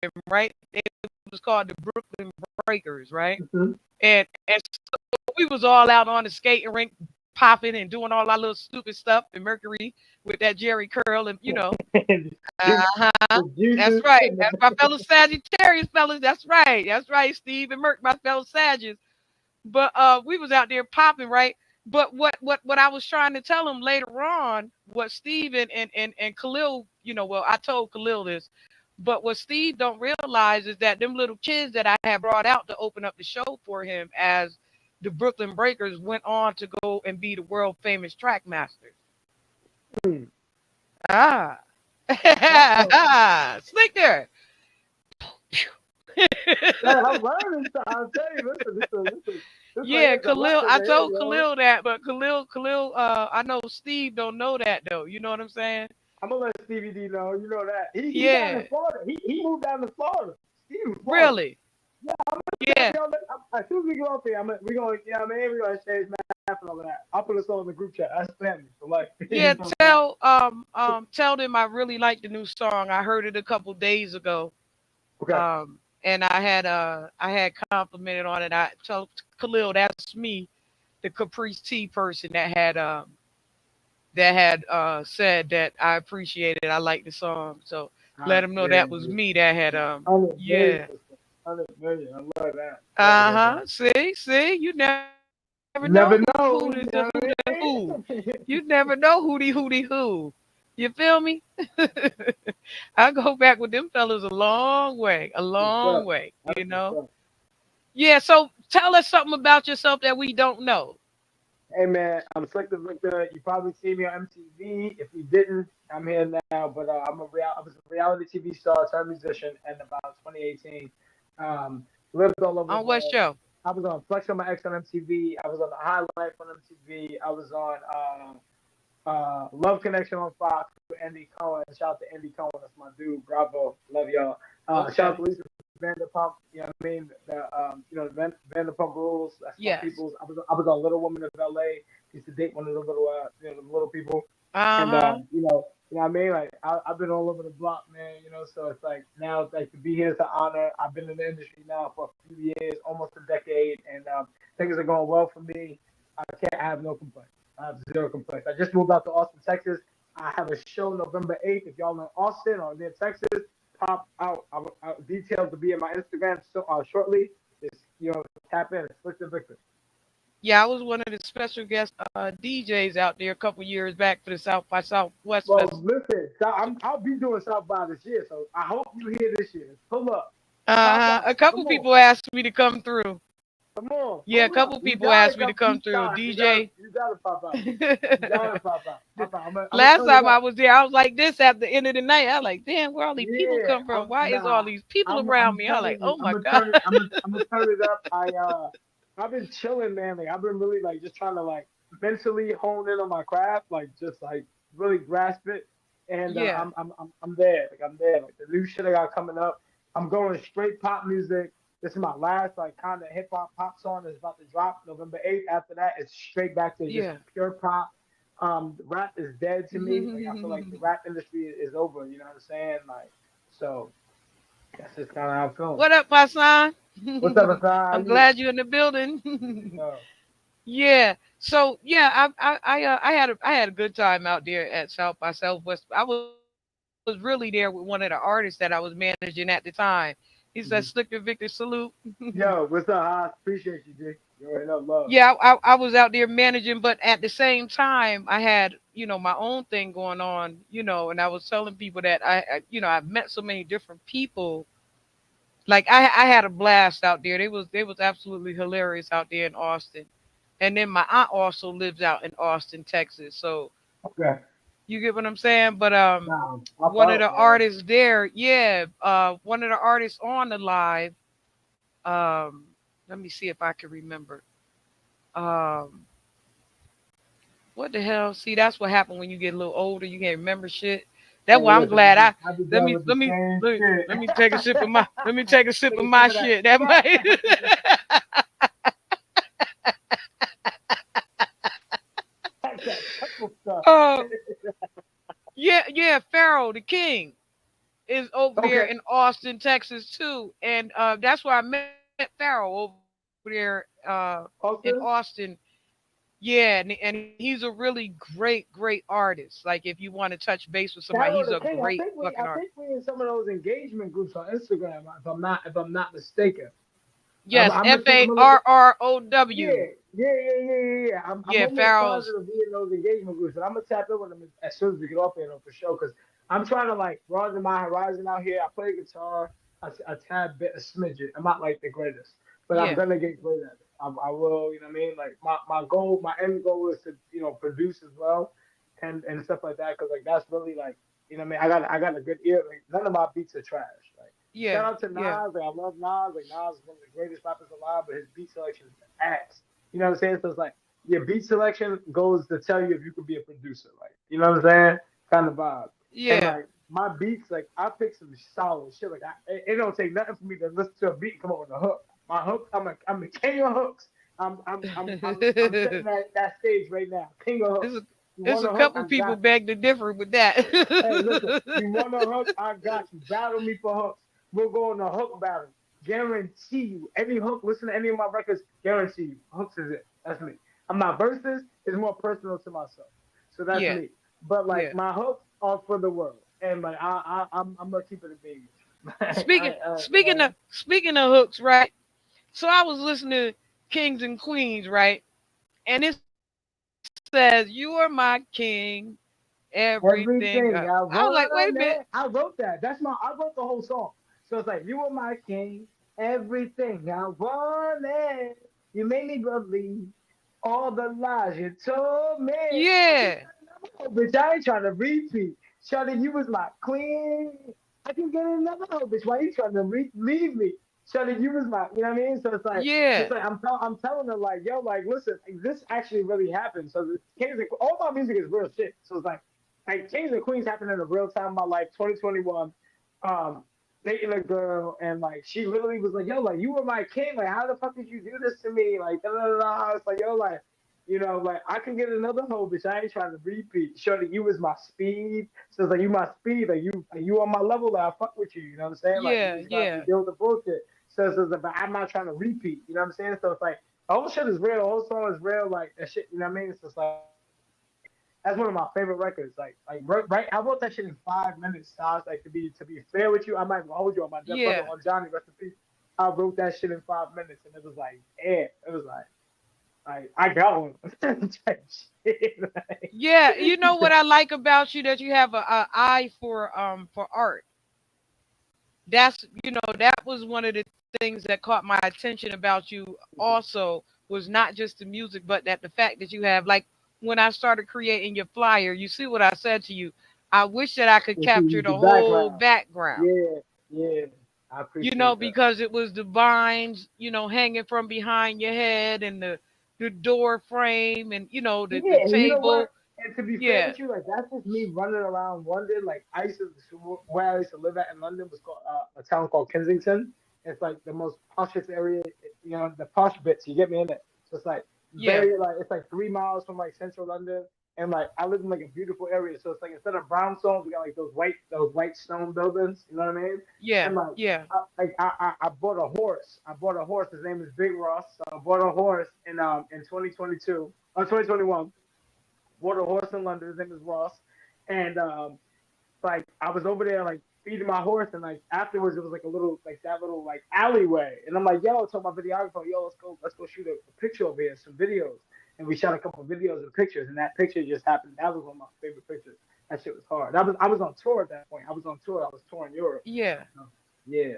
him, right? It was called the Brooklyn Breakers, right? Mm-hmm. And so we was all out on the skating rink popping and doing all our little stupid stuff in Mercury with that Jerry curl and uh-huh. The That's juices. right. That's my fellow Sagittarius fellas. That's right. That's right. Steve and Merc, my fellow Sagittarius. But we was out there popping, right? But what I was trying to tell him later on, what Steve and Khalil, well, I told Khalil this, but what Steve don't realize is that them little kids that I had brought out to open up the show for him as the Brooklyn Breakers went on to go and be the world famous track masters. Hmm. Ah. Uh-oh. Slicktor. Man, I'm learning. So I'll tell you, this right Yeah, here is a Khalil. lesson I right here, told yo. Khalil that, but Khalil. I know Steve don't know that though. You know what I'm saying? I'm gonna let Stevie D know. You know that he down in Yeah, Florida. He moved down to Florida. Steve in Florida. really. Yeah, Yeah, yo, as soon as we get off here, we gonna, you know what I mean? We gonna exchange math and all of that. I'll put us all in the group chat. That's family for life. yeah. Tell them I really like the new song. I heard it a couple days ago. Okay. And I had complimented on it. I told Khalil that's me, the Caprice Tea person that had said that I appreciate it. I like the song. So let him know Yeah, that was yeah. me that had 100 million. yeah. 100 million. I love that. Love Uh that, man. huh. See, you never know You never who know. who You the know who what the I who. mean? You never know who. You feel me? I go back with them fellas a long way, a What's long up? way. That's what's up. Yeah. So tell us something about yourself that we don't know. Hey man, I'm Slicktor Victor. You probably see me on MTV. If you didn't, I'm here now. But I was a reality TV star, turned musician, in about 2018. Um, lived all over On what the. show? I was on Flex on My Ex on MTV. I was on The High Life on MTV. I was on Love Connection on Fox with Andy Cohen. Shout out to Andy Cohen. That's my dude. Bravo. Love y'all. Shout out Okay. to Lisa Vanderpump. You know what I mean? The Vanderpump Rules. That's my Yes. people's. I was on Little Woman of LA. Used to date one of the little the little people. Uh And huh. you know what I mean? Like I've been all over the block, man. So it's like now it's like to be here is an honor. I've been in the industry now for a few years, almost a decade, and things are going well for me. I have no complaints. I have zero complaints. I just moved out to Austin, Texas. I have a show November 8th. If y'all in Austin or near Texas, pop out. Details will be in my Instagram shortly. Just tap in. Slick the Victor. Yeah, I was one of the special guest DJs out there a couple years back for the South by Southwest Well, Festival. listen, I'll be doing South by this year, so I hope you hear this year. Pull up, pop Uh-huh. out. A couple Come on, people asked me to come through. come on, Yeah, a pull couple up. You people gotta asked me to come come each through. time. You gotta, DJ. you gotta pop out. You gotta pop out. Pop out. I'm gonna Last turn it time I up. was there, I was like this at the end of the night. I was like, damn, where all these people Yeah, come from? Why is all nah. these people around I'm me? I was like, telling you, oh my god. I'm gonna turn it up. I've been chilling, man. Like I've been really like just trying to like mentally hone in on my craft, like just like really grasp it. And Yeah, I'm there. Like I'm there. Like the new shit I got coming up. I'm going straight pop music. This is my last like kind of hip hop pop song that's about to drop November 8th. After that, it's straight back to just yeah. pure pop. Rap is dead to me. Like I feel like the rap industry is over. You know what I'm saying? Like so. That's just kind of how I'm feeling. What up, my son? What's up, Asai? How I'm you? glad you're in the building. Yo, Yeah. So yeah, I had a good time out there at South by Southwest. I was really there with one of the artists that I was managing at the time. He said, "Slicker Victor, mhm. salute." Yo, what's up? I appreciate you, G. You already know love. Yeah, I was out there managing, but at the same time, I had my own thing going on, and I was telling people that I've met so many different people. Like I had a blast out there. They was absolutely hilarious out there in Austin. And then my aunt also lives out in Austin, Texas. So Okay. you get what I'm saying? But Pop one of out, the man. artists there, yeah, one of the artists on the live, um, let me see if I can remember. Um, what the hell? See, that's what happened when you get a little older. You can't remember shit. That's Hey, why I'm listen, glad I be let dealing me with the let me same let me, shit. let me take a sip of my let me take a sip Take of a sip my of that shit. That fuck. might. That's that purple stuff. Oh yeah, yeah. Pharaoh the King is over there Okay. in Austin, Texas too, and that's where I met Pharaoh over there in Austin. Austin? Yeah, and he's a really great artist. Like if you want to touch base with somebody, he's a Carol the great King. fucking artist. I think we in some of those engagement groups on Instagram, if I'm not mistaken. Yes, I'm F gonna I'm A gonna look R at. R O W. Yeah. I'm Yeah, almost Pharaoh's. positive we in those engagement groups, and I'm gonna tap in with them as soon as we get off here, though, for sure. Because I'm trying to like broaden my horizon out here. I play guitar, a tad bit, a smidget. I'm not like the greatest, but I'm Yeah, gonna get great at it. I will, you know what I mean? Like my goal, my end goal is to produce as well, and stuff like that. Because like that's really like what I mean. I got a good ear. Like none of my beats are trash. Like yeah, shout out to yeah, Nas. Like I love Nas. Like Nas is one of the greatest rappers alive, but his beat selection is ass. You know what I'm saying? So it's like your beat selection goes to tell you if you could be a producer. Like you know what I'm saying? Kind of vibe. And yeah, like my beats, like I pick some solid shit. Like it don't take nothing for me to listen to a beat and come up with a hook. My hook, I'm a king of hooks. I'm setting that stage right now. King of It's hooks. a You it's want a a hook? couple I people got beg to differ with that. Hey, listen, you want a hook? I got you. Battle me for hooks. We'll go on a hook battle. Guarantee you. Any hook, listen to any of my records, guarantee you. Hooks is it. That's me. My verses is more personal to myself. So that's Yeah, me. But like yeah. my hooks are for the world. And like I'm gonna keep it a baby. Speaking speaking of hooks, right? So I was listening to Kings and Queens, right? And it says, "You are my king, everything." I Everything was I like, "Wait a minute." want it. I wrote that. I wrote the whole song. So it's like, you were my king. Everything I wanted. You made me believe all the lies you told me. I can Yeah, get another hoe, bitch. I ain't trying to repeat. Shawty, you was my queen. I can get another hoe, bitch. Why you trying to leave me? Shawty, you was my, you know what I mean? So it's yeah, like I'm telling her like, yo, like, listen, like, this actually really happened. So all my music is real shit. So it's like Kings and Queens happened in a real time in my life, 2021. Um, Dating a girl, and like she literally was like, "Yo, like you were my king. Like how the fuck did you do this to me? Like da da da." Da. It's like, yo, like like I can get another hoe, bitch. I ain't trying to repeat. Shorty, you was my speed. So it's like you my speed. Like you on my level. Like I fuck with you. You know what I'm saying? Like we yeah, just gotta yeah, deal with the bullshit. So it's like, but I'm not trying to repeat. You know what I'm saying? So it's like the whole shit is real. The whole song is real. Like that shit. You know what I mean? It's just like That's one of my favorite records. Right, I wrote that shit in 5 minutes, Stas. Like to be fair with you, I might hold you on my dead brother Yeah. on Johnny rest in peace. I wrote that shit in 5 minutes, and it was like, yeah, it was like I got one. Type shit, like, Yeah, you know what I like about you, that you have a eye for art. That's, that was one of the things that caught my attention about you also, was not just the music, but that the fact that you have, like, when I started creating your flyer, you see what I said to you. I wish that I could if you capture use the the whole background. background, Yeah, yeah, I appreciate that. because it was the vines, hanging from behind your head, and the door frame, and the Yeah, and you know what? table. And to be fair Yeah, with you, like that's just me running around London. Like I used to, where I used to live at in London was called a town called Kensington. It's like the most poshest area, the posh bits. You get me in it. So it's like yeah, very like it's like 3 miles from like central London, and like I live in like a beautiful area. So it's like instead of brownstones, we got like those white stone buildings. You know what I mean? yeah, And like yeah, I bought a horse. I bought a horse. His name is Big Ross. So I bought a horse in 2022 or 2021. Bought a horse in London. His name is Ross, and like I was over there like feeding my horse, and like afterwards it was like a little like that little like alleyway, and I'm like, yo, I told my videographer, yo, let's go shoot a picture over here, some videos, and we shot a couple of videos and pictures, and that picture just happened. That was one of my favorite pictures. That shit was hard. I was on tour at that point. I was on tour. I was touring Europe. yeah. So, yeah.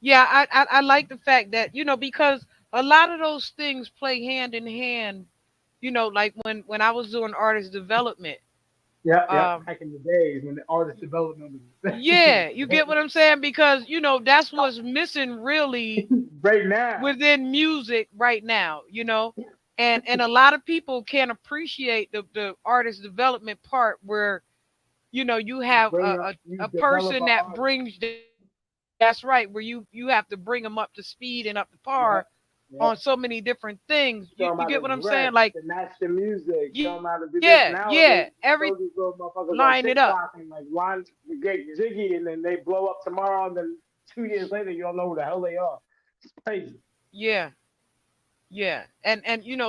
Yeah, I like the fact that, because a lot of those things play hand in hand. Like when I was doing artist development. Yep, yep. Um, Back in the days when the artist development yeah, you get was what I'm saying, because that's what's missing really right now. within music right now. And a lot of people can't appreciate the artist development part, where you You have bring up, you a develop person an that artist. brings that's right, where you have to bring them up to speed and up to par Yep, yep. on so many different things. You Show them you how to get what I'm saying? dress, Like, to match the music. Show them how to do this. yeah, Nowadays, yeah, you every show these little motherfuckers on line it up. TikTok and like line get jiggy, and then they blow up tomorrow, and then 2 years later you don't know who the hell they are. It's crazy. Yeah, yeah, and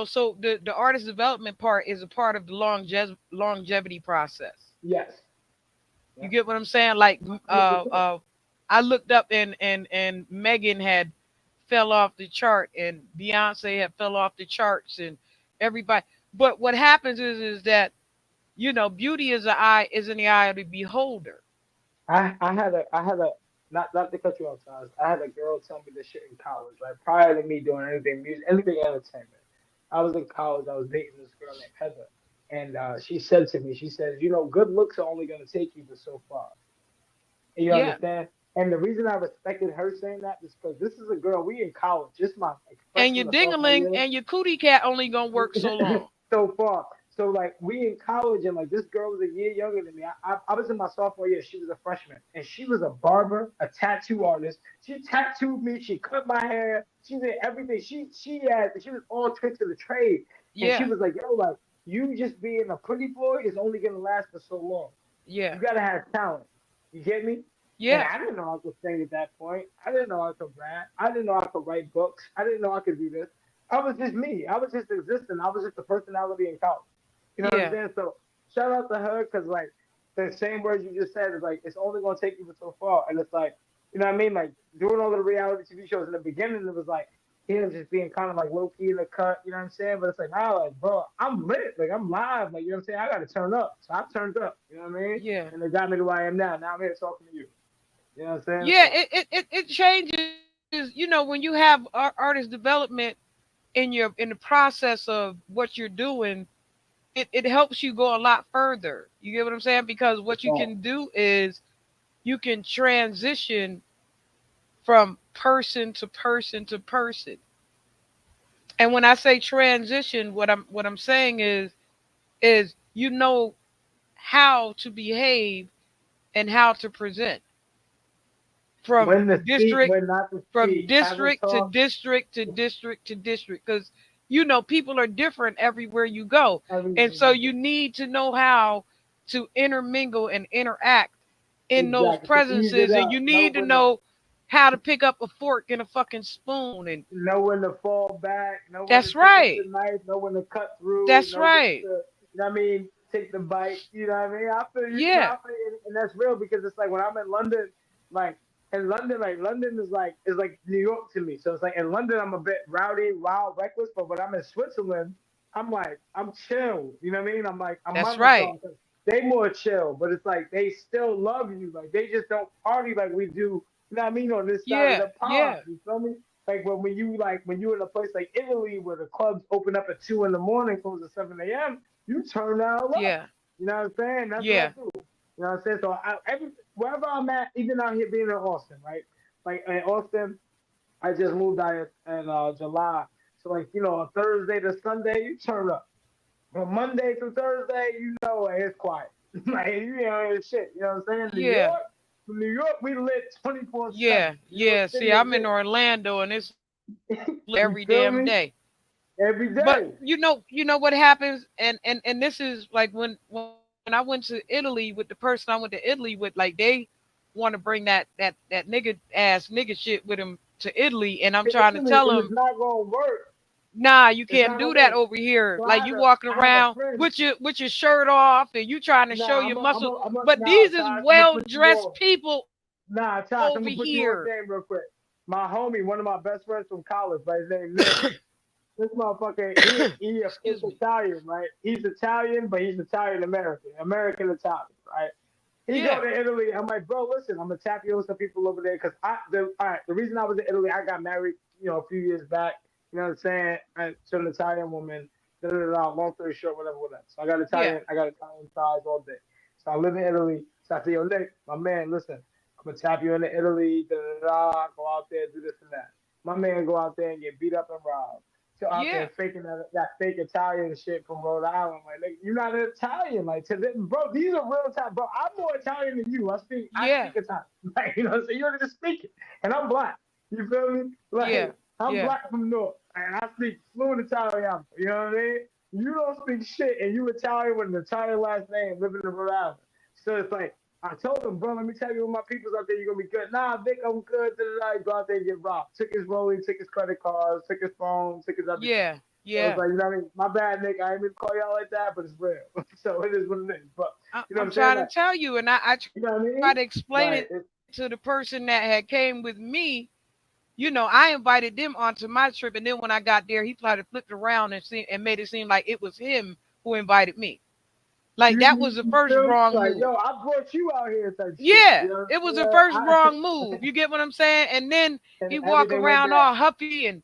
so the artist development part is a part of the longevity process. Yes. You Yep. get what I'm saying? Like, 100%. I looked up, and Megan had fell off the chart, and Beyonce had fell off the charts, and everybody. But what happens is that, beauty is in the eye of the beholder. I had a not to cut you off, Silas. I had a girl tell me this shit in college, right? Prior to me doing anything music, anything entertainment. I was in college. I was dating this girl named Heather, and she said to me, she says, good looks are only gonna take you but so far. And you Yeah, understand? And the reason I respected her saying that is because this is a girl we in college, just my like, and your freshman or sophomore dingaling year. and your cootie cat only gonna work so long. So far. So like we in college, and like this girl was a year younger than me. I was in my sophomore year. She was a freshman, and she was a barber, a tattoo artist. She tattooed me. She cut my hair. She did everything. She was all tricks of the trade. And she Yeah, was like, yo, like you just being a pretty boy is only gonna last for so long. yeah, You gotta have talent. You get me? And yeah, I didn't know I could sing at that point. I didn't know I could rap. I didn't know I could write books. I didn't know I could do this. I was just me. I was just existing. I was just a personality in college. You know what I'm yeah, saying? So shout out to her because like the same words you just said is like it's only gonna take you so far. And it's like, you know what I mean? Like doing all the reality TV shows in the beginning, it was like him just being kind of like low key in the cut, you know what I'm saying? But it's like now, like, bro, I'm lit, like I'm live, like you know what I'm saying? I gotta turn up. So I turned up, you know what I mean? yeah, And it got me to where I am now. Now I'm here talking to you. You know what I'm saying? yeah. So It changes. When you have artist development in the process of what you're doing, it helps you go a lot further. You get what I'm saying? Because what it's you all can do is you can transition from person to person to person. And when I say transition, what I'm saying is how to behave and how to present from when to speak, district when not to from speak, how to district to talk, district to district to district, because people are different everywhere you go, and everything so you you do. need to know how to intermingle and interact in those Exactly. To ease it presences, and you up. Know need to when to know how to pick up a fork and a fucking spoon. And know when to fall back, know when to that's pick up the right, knife, know when to cut through, that's know when to, right, you know what I mean? take the bike. You know what I mean? I feel you. No, Yeah. I feel you, and that's real because it's like when I'm in London, like in London, like London is like New York to me. So it's like in London, I'm a bit rowdy, wild, reckless. But when I'm in Switzerland, I'm like I'm chill. You know what I mean? I'm like I'm That's right. monotone. They more chill, but it's like they still love you. Like they just don't party like we do. You know what I mean? On this side of Yeah. the pond. Yeah. You feel me? Like when you in a place like Italy where the clubs open up at 2 in the morning, close at 7 a.m., you turn that up. Yeah. You know what I'm saying? That's what I Yeah. do. You know what I'm saying? So wherever I'm at, even out here being in Austin, right? Like in Austin, I just moved out here in July. So like, a Thursday to Sunday, you turn up. From Monday to Thursday, it's quiet. Like it's shit. You know what I'm saying? Yeah. New York, we lit 24/7. Yeah. New York Yeah. City See, is I'm in lit. Orlando and it's You every feel damn me? day. Every But day. you know what happens, and this is like when I went to Italy with the person I went to Italy with, like they want to bring that nigga shit with them to Italy, and I'm trying to tell And it's them, not gonna work. nah, you It's can't not gonna do that work. over here. So Like you walking I have a around friend. with your shirt off, and you trying to show Nah, your muscle. But nah, these is Tosh, I'm gonna well put you dressed on. people Nah, Tosh, I'm over gonna put you on here. game real quick. My homie, one of my best friends from college, right? His name Nick. This motherfucker, he a fake Excuse me. Italian, right? He's Italian, but he's Italian American, American Italian, right? He go Yeah, to Italy. I'm like, bro, listen, I'm gonna tap you with some people over there because all right, the reason I was in Italy, I got married, a few years back. You know what I'm saying? To an Italian woman. Da, da, da, da, long story short, whatever. So yeah, I got Italian ties all day. So I live in Italy. So I say, yo, Nick, my man, listen, I'm gonna tap you into Italy. Da, da, da, da, go out there, do this and that. My man go out there and get beat up and robbed. So out there yeah, faking that fake Italian shit from Rhode Island. Like, nigga, you're not an Italian. Like, to them, bro, these are real Italian. Bro, I'm more Italian than you. I yeah, speak Italian. Like, so you don't just speak it. And I'm black. You feel me? yeah, Like, I'm yeah, black from North. And I speak fluent Italian. You know what I mean? You don't speak shit, and you Italian with an Italian last name living in Rhode Island. So it's like, I told him, bro, let me tell you, when my people's out there, you're gonna be good. Nah, Vic, I'm good. Go out there and get robbed. Took his rolling, took his credit cards, took his phone, took his everything. yeah, So it's yeah. like, you know what I mean? My bad, Nick. I ain't mean to call y'all like that, but it's real. So it is what it is. But you know what I'm I'm saying? trying Like, to tell you, and I you know what I try mean? to explain Like, it to the person that had came with me. I invited them onto my trip, and then when I got there, he tried to flip it around and made it seem like it was him who invited me. Like that was the you first feel me? wrong Like, move. yo, I brought you out here type shit. You Yeah, know it was the what first I'm saying? wrong move. You get what I'm saying? And then And he walk everything went around down. all huffy and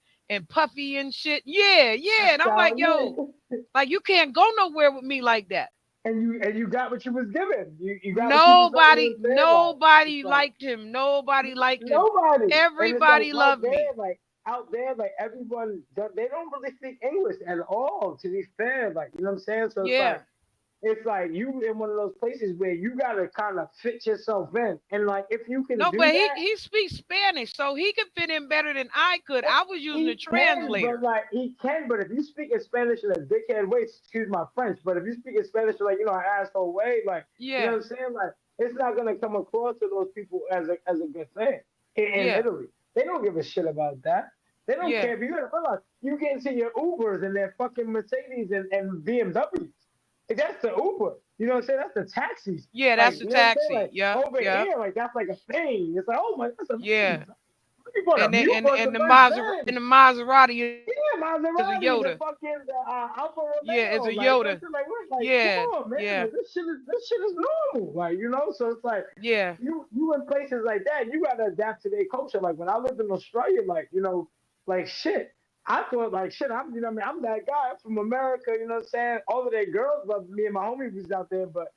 puffy and shit. Yeah, yeah. That's And I'm how like, it yo, is. like you can't go nowhere with me like that. And you got what you was given. You got what you was like. You know Nobody, what I'm saying? Like, it's nobody like liked him. Nobody liked him. nobody. And it's like Everybody loved me. out there, like everyone, they don't really speak English at all. To be fair, like you know what I'm saying. So Yeah. it's like you in one of those places where you gotta kind of fit yourself in, and like if you can No, do but he that, he speaks Spanish, so he could fit in better than I could. I was using a he can, but translator. like he can, but if you speak in Spanish in a dickhead way, excuse my French, but if you speak in Spanish like an asshole way, like you know Yeah, what I'm saying, like it's not gonna come across to those people as a good thing. In yeah, Italy, they don't give a shit about that. They don't yeah, care. If you gotta realize, you get into your Ubers and their fucking Mercedes and BMWs. That's the Uber. You know what I'm saying? That's the taxis. yeah. Like, That's the you know what I'm saying? taxi. Like Yep, over yep. here, like that's like a thing. It's like, oh my, that's Yeah. amazing. You bought And a then you bought the and the first And Benz. the Maserati Yeah, is a Maserati, the Yoda. fucking Alfa Yeah, it's Romeo, a like Yoda. that's like what, like come Yeah, on, man, yeah, like this shit is normal, like you know. So it's like yeah, you in places like that, you gotta adapt to their culture. Like when I lived in Australia, like like shit. I thought like shit. I'm you know what I mean I'm that guy. I'm from America. You know what I'm saying? All of their girls love me and my homies was out there, but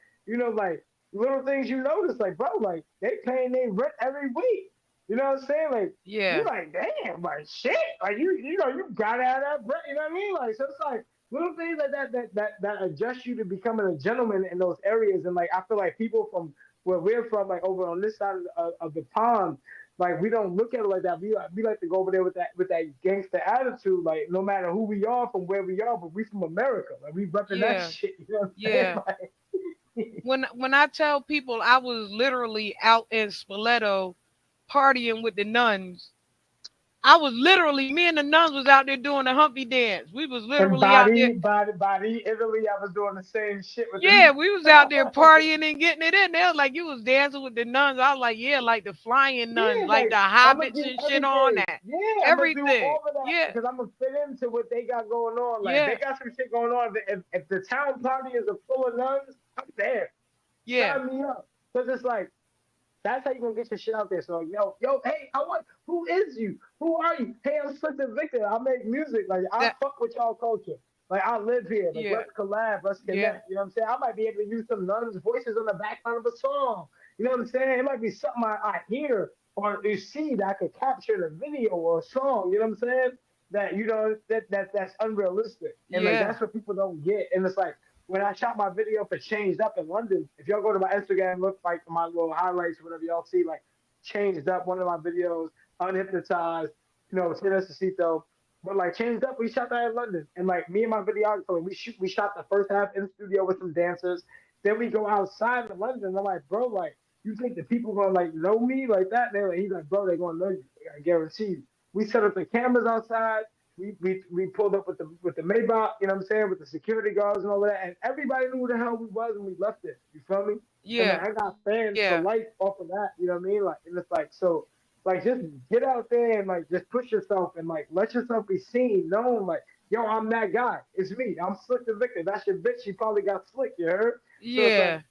like little things you notice, like bro, like they paying their rent every week. You know what I'm saying? Like you yeah, like damn, like shit. Like you gotta have that rent. You know what I mean? Like so it's like little things like that adjust you to becoming a gentleman in those areas. And like I feel like people from where we're from, like over on this side of the pond, like we don't look at it like that. We like to go over there with that gangster attitude. Like no matter who we are, from where we are, but we from America. Like we repping that yeah, shit. You know what I'm saying? yeah. When I tell people I was literally out in Spoleto partying with the nuns, I was literally, me and the nuns was out there doing the humpy dance. We was And literally out there. body, Italy, I was doing the same shit with Yeah, them. we was out there partying and getting it in. They was like, you was dancing with the nuns. I was like, yeah, like the flying nuns, Yeah, like like the I'm gonna hobbits do and shit on everything. that. Yeah, I'm gonna do Everything. all of that Yeah, because I'm gonna fit into what they got going on. Like they yeah, got some shit going on. If the town party is a full of nuns, I'm there. yeah. Sign me up. Cause it's like that's how you gonna get your shit out there. So like, yo, hey, I want. Who is you? Who are you? Hey, I'm Slicktor Victor. I make music. Like I That fuck with y'all culture. Like I live here. Like yeah, let's collab. Let's yeah. connect. You know what I'm saying? I might be able to use some nuns' voices on the background of a song. You know what I'm saying? It might be something I hear or you see that I could capture in a video or a song. You know what I'm saying? That you know that's unrealistic. And like Yeah. that's what people don't get. And it's like when I shot my video for Changed Up in London, if y'all go to my Instagram, look like my little highlights, whatever y'all see, like Changed Up, one of my videos, Unhypnotized, Sin Necesito. But like Changed Up, we shot that in London. And like me and my videographer, we shot the first half in studio with some dancers. Then we go outside in London. I'm like, bro, like, you think the people gonna like know me like that? He's like, bro, they gonna know you. I guarantee you. We set up the cameras outside we pulled up with the Maybach, you know what I'm saying, with the security guards and all of that, and everybody knew who the hell we was when we left it. You feel me? And Yeah. like I got fans for Yeah. life off of that. You know what I mean? Like, and it's like so, like just get out there and like just push yourself and like let yourself be seen, known. Like, yo, I'm that guy. It's me. I'm Slick the Victor. That's your bitch. She probably got slick. You heard? So it's like, Yeah.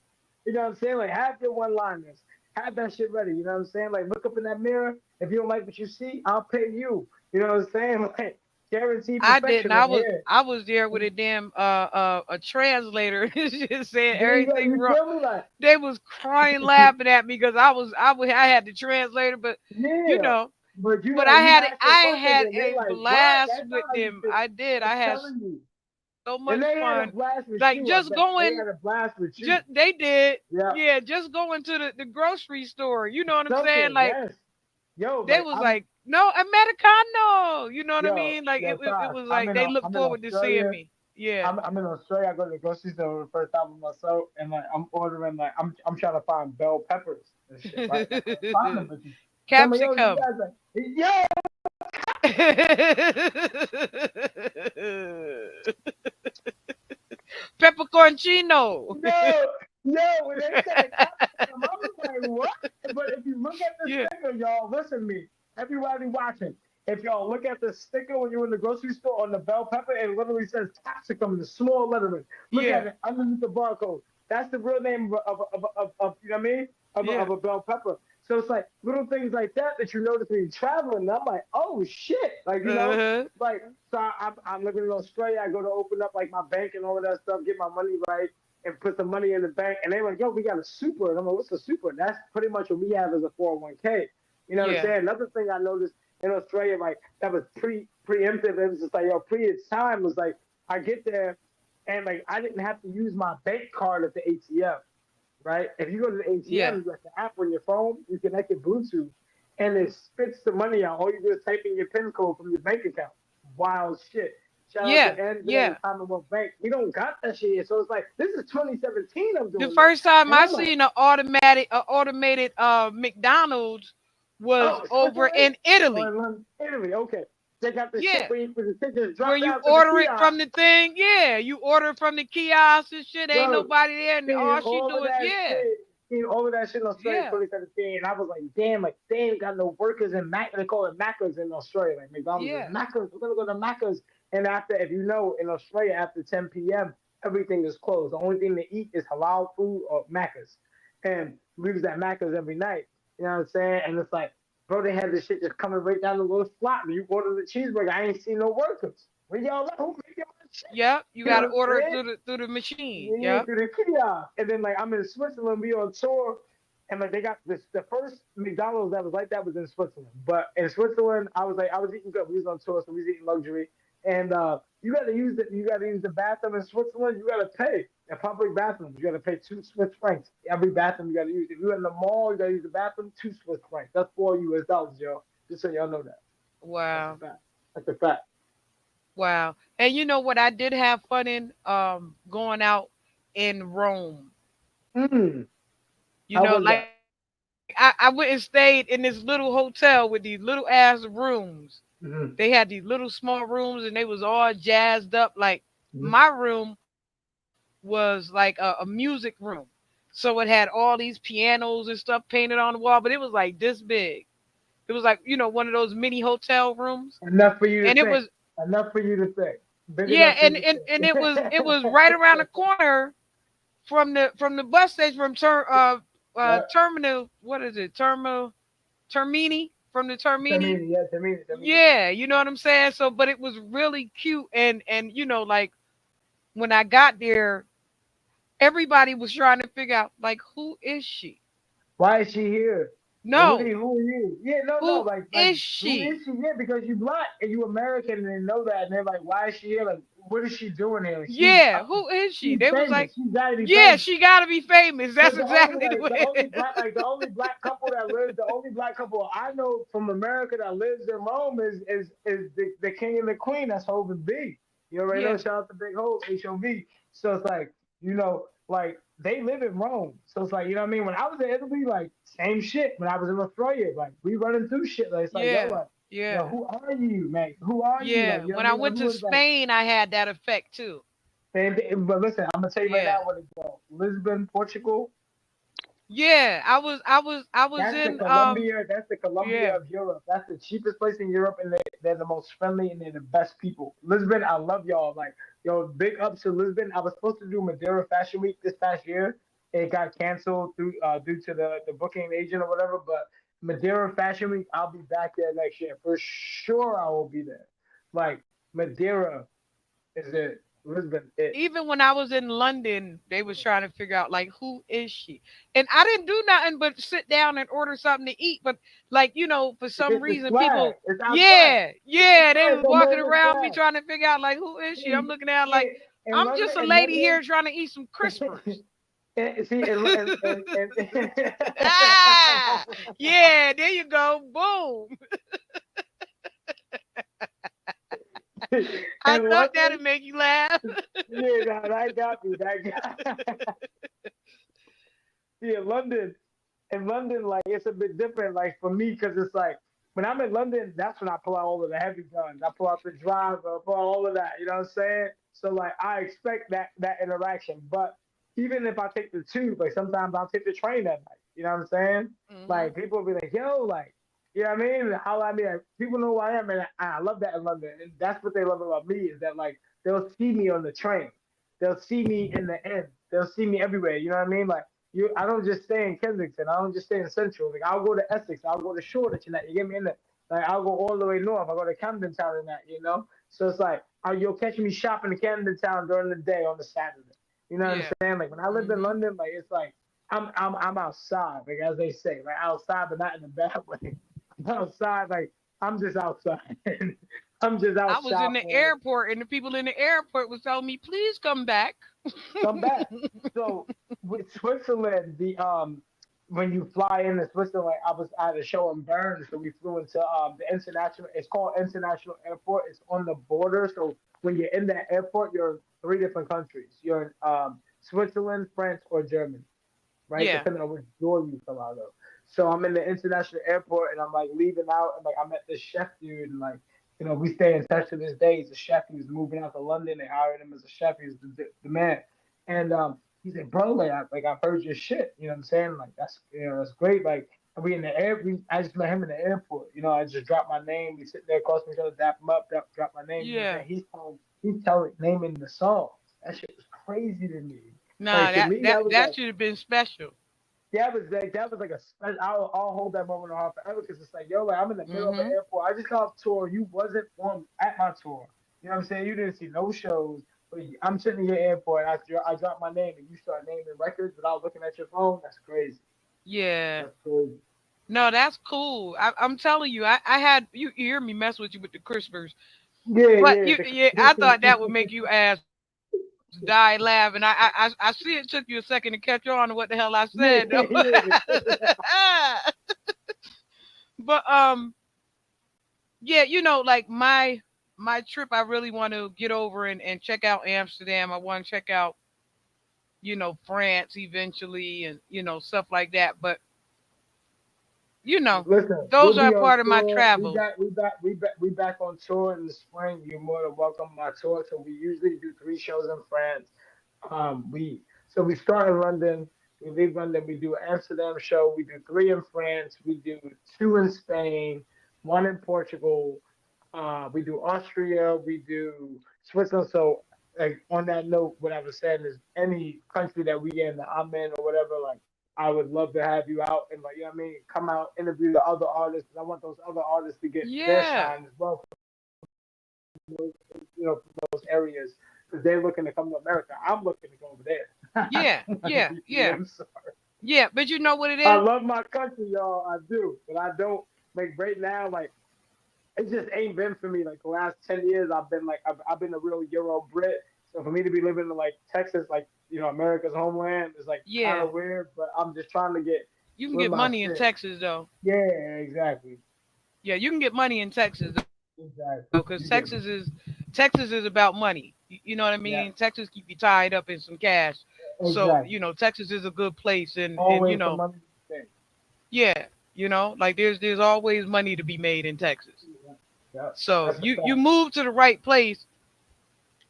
you know what I'm saying? Like, have your one liners. Have that shit ready. You know what I'm saying? Like, look up in that mirror. If you don't like what you see, I'll pay you. You know what I'm saying? Like, guaranteed I didn't. perfection I over was here. I was there with a damn a translator just saying There you go. everything You wrong. feel me? Like, They was crying laughing at me because I had the translator, but you yeah. know, But you but gotta you ask your I questions had and they a like, what? blast That's not with how you them. think. I did. I'm I had telling you. so And much they had a fun. blast with Like you, I just bet. They going had a blast with you. just they did. Yeah. Yeah, just going to the grocery store. You know what I'm saying? Something, Like yes. Yo, they like was I'm like, no, Americano. You know what I yo, mean? Like it Todd, was like they look I'm in forward to seeing Australia. me. Yeah. I'm in Australia. I go to the grocery store for the first time with myself, and like I'm ordering like I'm trying to find bell peppers and shit, right? And I couldn't find them, but some of yo, you Capsicum. guys like yo, Peppercornchino. when they said capsicum, I was like, what? But if you look at the Yeah. sticker, y'all, listen to me, everybody watching. If y'all look at the sticker when you're in the grocery store on the bell pepper, it literally says capsicum in the small lettering. Look at Yeah. it underneath the barcode. That's the real name of you know what I mean? Of Yeah. a bell pepper. So it's like little things like that you notice when you're traveling. And I'm like, oh shit, like Uh-huh. like so I'm living in Australia. I go to open up like my bank and all of that stuff, get my money right, and put the money in the bank. And they're like, yo, we got a super. And I'm like, what's a super? That's pretty much what we have as a 401k. You know what I'm Yeah. saying? Another thing I noticed in Australia, like that was preemptive. It was just like, yo, pre its time was like I get there and like I didn't have to use my bank card at the ATM, right? If you go to the Yeah. ATM, like the app on your phone, you connect your Bluetooth and it spits the money out. All you do is type in your PIN code from your bank account. Wild shit. Shout out to Yeah. NJ and Yeah. Commonwealth Bank. We don't got that shit yet. So it's like, this is 2017 I'm The doing this. first time And I I'm like, seen a automated McDonald's was oh, over Switzerland? in Italy. Or in Italy, okay. They got the shit Yeah. where the shit just Where drop you down to the order it kiosk. from the thing, yeah. You order from the kiosk and shit. Ain't Bro, nobody there, and seeing all she all of do is that yeah, shit, seeing all of that shit in Australia in yeah, 2017, and I was like, they ain't got no workers in Mac. They call it Maccas in Australia, like McDonald's is yeah, Maccas. We're gonna go to Maccas, and after, if you know, in Australia after 10 p.m. everything is closed. The only thing to eat is halal food or Maccas, and we was at Maccas every night. You know what I'm saying? And it's like, bro, they had this shit just coming right down the little slot. You order the cheeseburger, I ain't seen no workers. Where y'all at? Who make y'all shit? yep. You You know gotta what I'm order it saying? through the machine. Yeah, Yep. through the kiosk. And then like I'm in Switzerland, we on tour, and like they got this the first McDonald's that was like that was in Switzerland. But in Switzerland, I was eating good. We was on tour, so we was eating luxury. And you gotta use the bathroom in Switzerland, you gotta pay. A public bathroom, you gotta pay 2 Swiss francs. Every bathroom you gotta use. If you're in the mall, you gotta use the bathroom, 2 Swiss francs. That's $4 US, yo. Just so y'all know that. That's a Wow. fact. That's a fact. Wow. And you know what? I did have fun in going out in Rome. Mm. You How know, was like that? I said, I went and stayed in this little hotel with these little ass rooms. Mm-hmm. They had these little small rooms and they was all jazzed up. Like Mm-hmm. my room was like a music room. So it had all these pianos and stuff painted on the wall, but it was like this big. It was like, one of those mini hotel rooms. Enough for you to And it think. was Enough for you to think. Big yeah, enough for you and to it was right around the think. corner from the bus station Yeah. terminal, what is it? Termini, from the Termini. Tamini, yeah, Tamini, Tamini. Yeah, you know what I'm saying? So but it was really cute and like when I got there, everybody was trying to figure out like who is she? Why is she here? No, Who are you? Yeah, no, no, who like is who is she? she? Yeah, because you black and you American and they know that and they're like, why is she here? Like, what is she doing here? Like, Yeah, who is she? she's They was famous. like, She's gotta be yeah, famous. she got to be famous. That's Cause the only exactly the like way the it only is. black like the only black couple that lives the only black couple I know from America that lives in Rome is the king and the queen. That's Hov and B. You already know. Yeah, Shout out to Big Hov, HOV. So it's like like they live in Rome. So it's like you know what I mean. When I was in Italy, like same shit. When I was in Australia, like we running through shit. Like it's like yeah, yo, yeah, who are you, man? Who are you? Like yeah. you know what When I I mean. went to Everyone's like. Spain, I had that effect too. But listen, I'm gonna tell you right Yeah, now what it's called. Lisbon, Portugal. yeah. I was That's the in Colombia. That's the Colombia yeah, of Europe. That's the cheapest place in Europe, and they're the most friendly and they're the best people. Lisbon, I love y'all. Like, yo, big ups to Lisbon. I was supposed to do Madeira Fashion Week this past year. It got canceled due to the booking agent or whatever. But Madeira Fashion Week, I'll be back there next year for sure. I will be there. Like Madeira is it. Lisbon, it. even when I was in London, they was trying to figure out like who is she, and I didn't do nothing but sit down and order something to eat. But like for some It's reason, swag. people, It's our swag. yeah, It's the yeah, they swag. was It's walking American around me swag. trying to figure out like who is she. I'm See, looking at like in, in I'm London, just a in lady London, here trying to eat some crispers. see, Ah, yeah, there you go, boom. I in thought that'd London, make you laugh. yeah, no, that got me. That got. Yeah, London. In London, like it's a bit different. Like for me, because it's like when I'm in London, that's when I pull out all of the heavy guns. I pull out the driver, I pull out all of that. You know what I'm saying? So like I expect that interaction. But even if I take the tube, like sometimes I'll take the train that night. You know what I'm saying? Hmm. Like people will be like, "Yo, like." You know what I mean? How I mean, like, people know who I am, and I love that in London, and that's what they love about me is that like they'll see me on the train, they'll see me in the inn, they'll see me everywhere. You know what I mean? Like I don't just stay in Kensington. I don't just stay in Central. Like I'll go to Essex. I'll go to Shoreditch and that. You get me in there. Like I'll go all the way north. I go to Camden Town and that. You know. So it's like you'll catch me shopping in Camden Town during the day on the Saturday. You know what I'm Yeah. saying? Like when I lived in Hmm. London, like it's like I'm outside, like as they say, like outside, but not in a bad way. I'm outside, like I'm just outside. I'm just I out was in the shopping. airport, and the people in the airport was telling me, "Please come back." Come back. So with Switzerland, the when you fly into Switzerland, I was at a show in Bern, so we flew into the international. It's called International Airport. It's on the border, so when you're in that airport, you're in three different countries. You're in Switzerland, France, or Germany, right? Yeah, Depending on which door you come out of. So I'm in the international airport and I'm like leaving out and like I met this chef dude and like we stay in touch to this day. He's a chef. He was moving out to London. They hired him as a chef. He's the man. And he said, bro, like I've heard your shit. You know what I'm saying? Like that's great. Like we in the air. I just met him in the airport. I just dropped my name. We sit there across from each other, dap him up, drop my name. You know what I'm yeah. saying? He's telling naming the songs. That shit was crazy to me. Nah, Like to that me, that that was that like should have been special. that was like a special. I'll hold that moment on heart forever because it's like, yo, like I'm in the middle of an Hmm. airport. I just got off tour. You wasn't on at my tour. You know what I'm saying? You didn't see no shows. But I'm sitting in your airport. And I drop my name and you start naming records without looking at your phone. That's crazy. Yeah. That's crazy. No, that's cool. I'm telling you, I had you hear me mess with you with the crispers, Yeah, but yeah. yeah, I thought that would make you ass die laughing. I see it took you a second to catch on to what the hell I said though. Yeah, yeah. But yeah, like my trip, I really want to get over and check out Amsterdam. I want to check out France eventually, and stuff like that. But you know, Listen, we'll those are be on part of my tour. travels. We back on tour in the spring. You're more than welcome on my tour. So we usually do 3 shows in France. We start in London. We leave London. We do an Amsterdam show. We do 3 in France. We do 2 in Spain. 1 in Portugal. We do Austria. We do Switzerland. So like on that note, what I was saying is any country that we in, that I'm in or whatever, like I would love to have you out and like you know what I mean, come out, interview the other artists. I want those other artists to get their Yeah, shine as well, from those areas because they're looking to come to America. I'm looking to go over there. yeah, I'm gonna yeah, be yeah, I'm sorry. yeah. But you know what it I is? love my country, y'all. I do, but I don't like right now. Like it just ain't been for me. Like the last 10 years, I've been a real Euro Brit. So for me to be living in like Texas, like America's homeland, is like kind Yeah, of weird. But I'm just trying to get you can with get my money in shit. Texas though. Yeah, exactly, Yeah, you can get money in Texas though, exactly. because You get Texas is about money. You know what I mean? yeah, Texas keep you tied up in some cash. So exactly. Texas is a good place, and Always some money to spend. yeah, like there's always money to be made in Texas. Yeah, yeah, So that's a you fact. move to the right place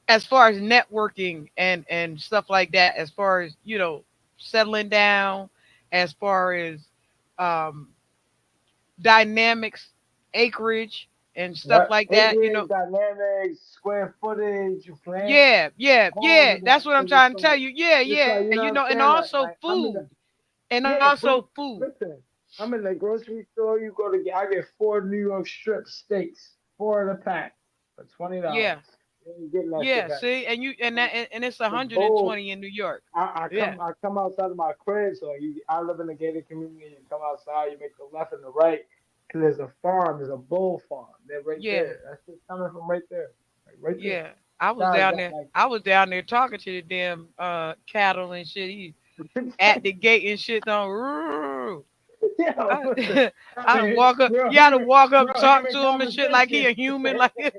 as far as networking and stuff like that. As far as settling down, as far as um, dynamics, acreage, and stuff Yeah, like that. acreage, dynamics, square footage, you plan Yeah, yeah, all yeah. of That's that. what I'm Cause it's trying to tell like, you. Yeah, it's yeah. like you know what I'm And saying. Like, also I'm in the food, and yeah, also food. food. Listen, I'm in the grocery store. You go to get, I get 4 New York strip steaks, 4 in a pack for $20. Yeah, You ain't getting that shit yeah. back. See, and it's It's gold. 120 in New York. Yeah, I come outside of my crib, so I live in a gated community. You come outside, you make the left and the right, and there's a farm, there's a bull farm. They're right yeah, there. That's just coming from right there, like right there. yeah. I was Guys down got there. like, I was down there talking to the damn cattle and shit. He at the gate and shit. On. yo, listen, I, I I to mean, walk up. You got to walk up, talk human to him and shit like he a conversation. human. Like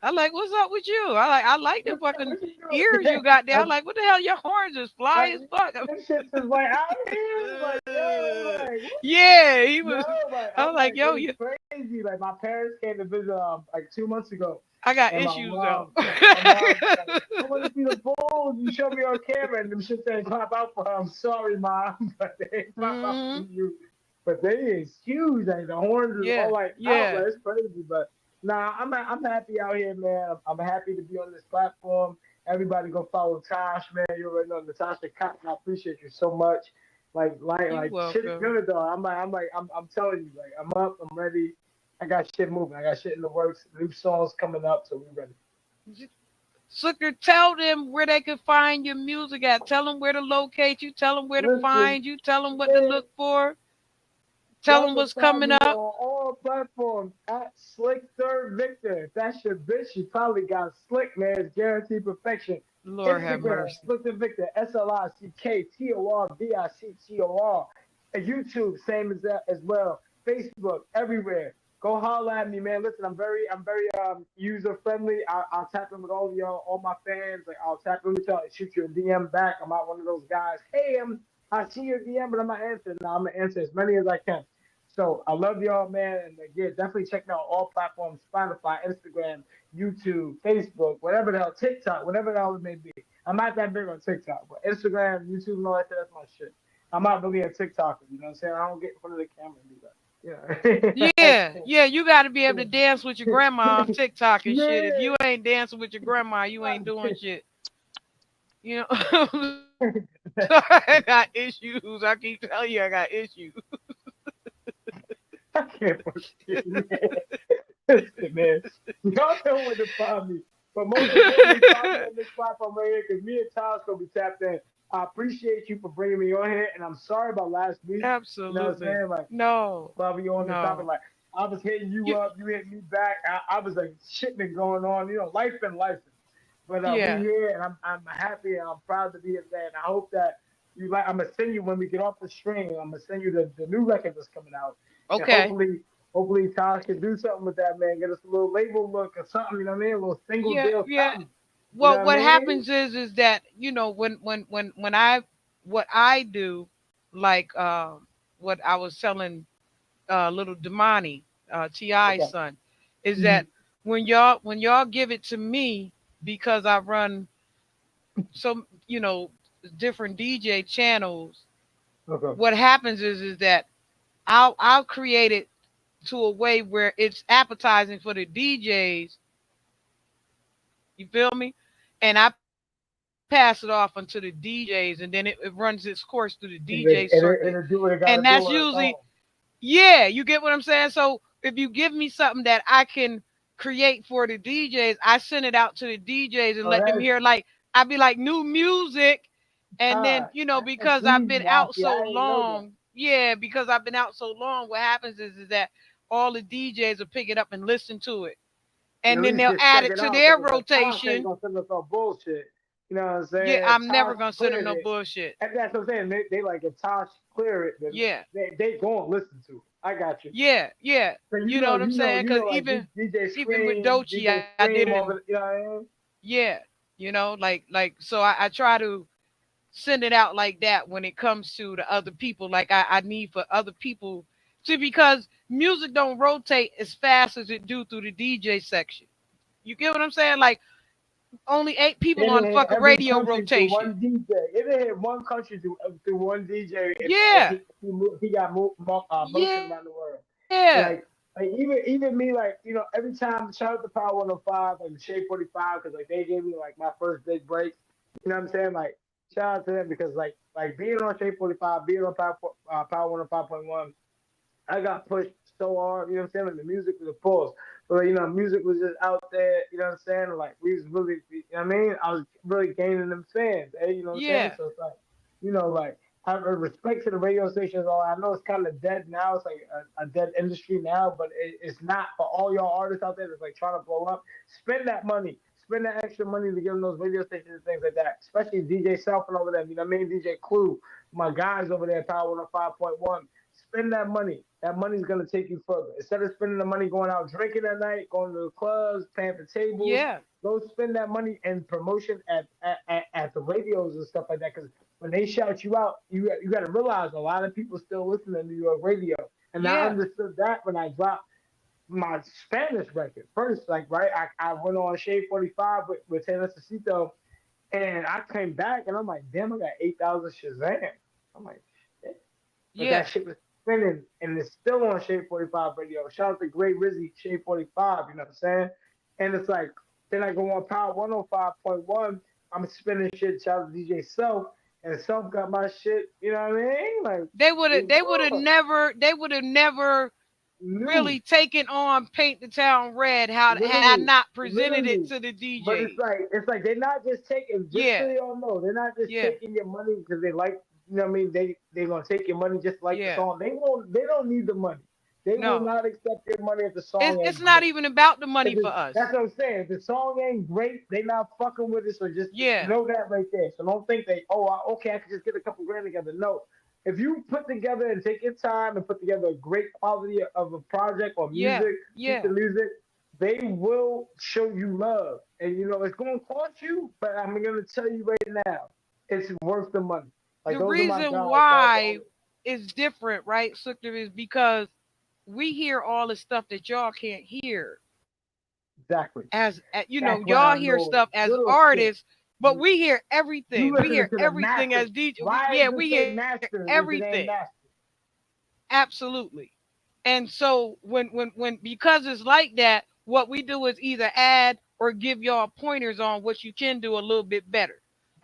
I like, what's up with you? I like the fucking What you ears you got doing? there. I like, what the hell? Your horns is fly as I, fuck. this shit is like out here, like yo, like Yeah, he yo, was. like I was I'm like, like yo, it's you. crazy. Like my parents came to visit like 2 months ago, I got and issues though. my mom was like, I want to see the bulls. You showed me on camera, and them shit ain't pop out for her. I'm sorry, mom, but they ain't pop out for Hmm. you. But they is huge. Like the horns is all Yeah, like out. yeah. Like it's crazy. But nah, I'm happy out here, man. I'm happy to be on this platform. Everybody go follow Tosh, man. You already know Natasha Cotton. I appreciate you so much. You Shit's welcome. good though. I'm telling you, like, I'm up, I'm ready. I got shit moving. I got shit in the works. New songs coming up, so we ready. Sucker, tell them where they can find your music at. Tell them where to locate you. Tell them where to Listen, find you. Tell them what to man, look for. Tell y'all them can what's find coming me up. on all platforms at Slicktor Victor. If that's your bitch, you probably got slick, man. It's guaranteed perfection. Lord have Instagram, mercy. Slicktor Victor, SLICKTORVICTOR. And YouTube, same as that as well. Facebook, everywhere. Go holler at me, man. Listen, I'm very user friendly. I'll tap in with all of y'all, all my fans. Like I'll tap in with y'all, shoot you a DM back. I'm not one of those guys. Hey, I see your DM, but I'm not answering. No, I'm gonna answer as many as I can. So I love y'all, man, and yeah, definitely check me out all platforms: Spotify, Instagram, YouTube, Facebook, whatever the hell, TikTok, whatever the hell it may be. I'm not that big on TikTok, but Instagram, YouTube, and all that shit, that's my shit. I'm not really a TikToker, you know what I'm saying? I don't get in front of the camera and do that. Yeah. Yeah, yeah, you got to be able to dance with your grandma on TikTok and shit. If Yeah. you ain't dancing with your grandma, you ain't doing shit. You know, I'm sorry, I got issues. I keep telling you, I got issues. I can't forget, man. Listen, man. Y'all know where to find me. But most importantly, find me on this platform right here because me and Tosh gonna be tapped in. I appreciate you for bringing me on here, and I'm sorry about last week. You know what I'm Absolutely. saying? Like, No, while we on the topic, no. like I was hitting you You, up, you hit me back. I was like shit been going on, life been life. But we yeah. here, and I'm happy, and I'm proud to be a fan. I hope that you like. I'm gonna send you when we get off the stream. I'm gonna send you the new record that's coming out, and Okay. hopefully Tosh can do something with that, man. Get us a little label look or something. You know what I mean? A little single Yeah, deal yeah. something. You know Well, what I what mean? happens is that when I what I do, like what I was telling little Damani, Ti's Okay. son, is Mhm. that when y'all give it to me because I run some different DJ channels, Okay. what happens is that I'll create it to a way where it's appetizing for the DJs. You feel me? And I pass it off onto the DJs, and then it runs its course through the DJ circuit. It'll do what And it that's gotta do on its usually, own. yeah, you get what I'm saying? So if you give me something that I can create for the DJs, I send it out to the DJs and Oh, let them that's hear, like, I'd be like, new music. And then, that's because I've been easy. I out see. so I didn't know that. long, yeah, because I've been out so long, what happens is that all the DJs will pick it up and listen to it. You And at then least they'll just add check it it to out their because it's like Tosh ain't rotation. gonna send us no bullshit. You know what I'm Yeah, saying? I'm never Tosh gonna send them cleared no it. bullshit. And that's what I'm saying. They like if Tosh clear it, then Yeah, they gonna listen to it. I got you. yeah, yeah. So You know what I'm saying? you Because know, like even with Dochi, I did it Scream in, over. You know what I mean? yeah, like so I try to send it out like that when it comes to the other people. Like I need for other people to, because music don't rotate as fast as it do through the DJ section. You get what I'm saying? Like only 8 people on It'll the hit fucking every radio country through rotation. one DJ. It'll hit one country through one DJ Yeah, if he got motion yeah, around the world. And like even me, like every time, shout out to Power 105 and Shade 45, because like they gave me like my first big break. You know what I'm saying? Like shout out to them because like being on Shade 45, being on Power 105.1, I got pushed so hard, you know what I'm saying? Like the music was a pause. But like, music was just out there, you know what I'm saying? Like we was really, you know what I mean? I was really gaining them fans, you know what I'm saying? yeah, So it's like, like have a respect to the radio stations. All I know it's kind of dead now. It's like a dead industry now, but it's not for all y'all artists out there that's like trying to blow up. Spend that money. Spend that extra money to give them those radio stations and things like that. Especially DJ Selfin over there. You know what I mean? DJ Clue, my guys over there, Power 105.1. Spend that money. That money's gonna take you further. Instead of spending the money going out drinking at night, going to the clubs, paying for tables, yeah, go spend that money in promotion at the radios and stuff like that. Because when they shout you out, you got to realize a lot of people still listen to New York radio. And I yeah, understood that when I dropped my Spanish record first. Like right, I went on Shade 45 with Taylor Cecito, and I came back and I'm like, damn, I got 8,000 Shazam. I'm like, shit. But yeah, that shit was spinning and it's still on Shade 45 radio. Shout out to Great Rizzy, Shade 45, you know what I'm saying? And it's like, then I go on Power 105.1, I'm spinning shit, shout out to DJ Self, and Self got my shit, you know what I mean? Like, it's they would have good. never, New, really taken on Paint the Town Red how had I literally, not presented it literally. to the But DJs. it's like they're not just taking. Just so Yeah, y'all know, they're not just yeah, taking your money because they like. You know what I mean? They gonna take your money just like the yeah. song. They won't. They don't need the money. They will No, not accept your money if the song it's ain't not great. even about the money for us. That's what I'm saying. If the song ain't great, they not fucking with it. So just Yeah, know that right there. So don't think they, okay, I can just get a couple grand together. No. If you put together and take your time and put together a great quality of a project or yeah, music, piece yeah. of music, they will show you love. And it's gonna cost you, but I'm gonna tell you right now, it's worth the money. Like The those are my reason guys. Shout out to all why of it's different, right, Slicktor, is because we hear all the stuff that y'all can't hear. exactly As y'all background hear noise, stuff as little shit. artists, but You we hear you everything. We listening hear to the everything master. as DJ. Why Yeah, does it we say hear master if it ain't everything. master? Absolutely. And so when because it's like that, what we do is either add or give y'all pointers on what you can do a little bit better.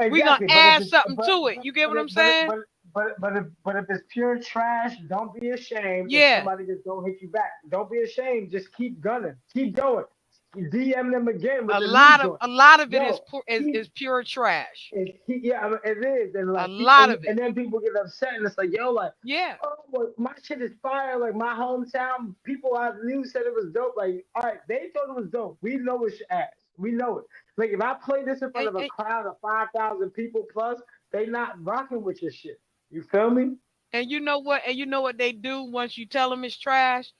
We gonna Exactly, but if add it's something to it. You get what I'm saying? but if it's pure trash, don't be ashamed if Yeah. somebody just don't hit you back. Don't be ashamed. Just keep gunning. Keep going. DM them again with A the new lot of joint. a lot of it is Yo, keep is pure trash. yeah, I mean, it is, and A like, lot of and it. then people get upset, and it's like, yo, like, Yeah. oh, well, my shit is fire. Like my hometown people I knew said it was dope. Like, all right, they thought it was dope. We know it's ass. We know it. Like, if I play this in front And, of a and, crowd of 5,000 people plus, they not rocking with your shit. You feel me? and you know what? And you know what they do once you tell them it's trash?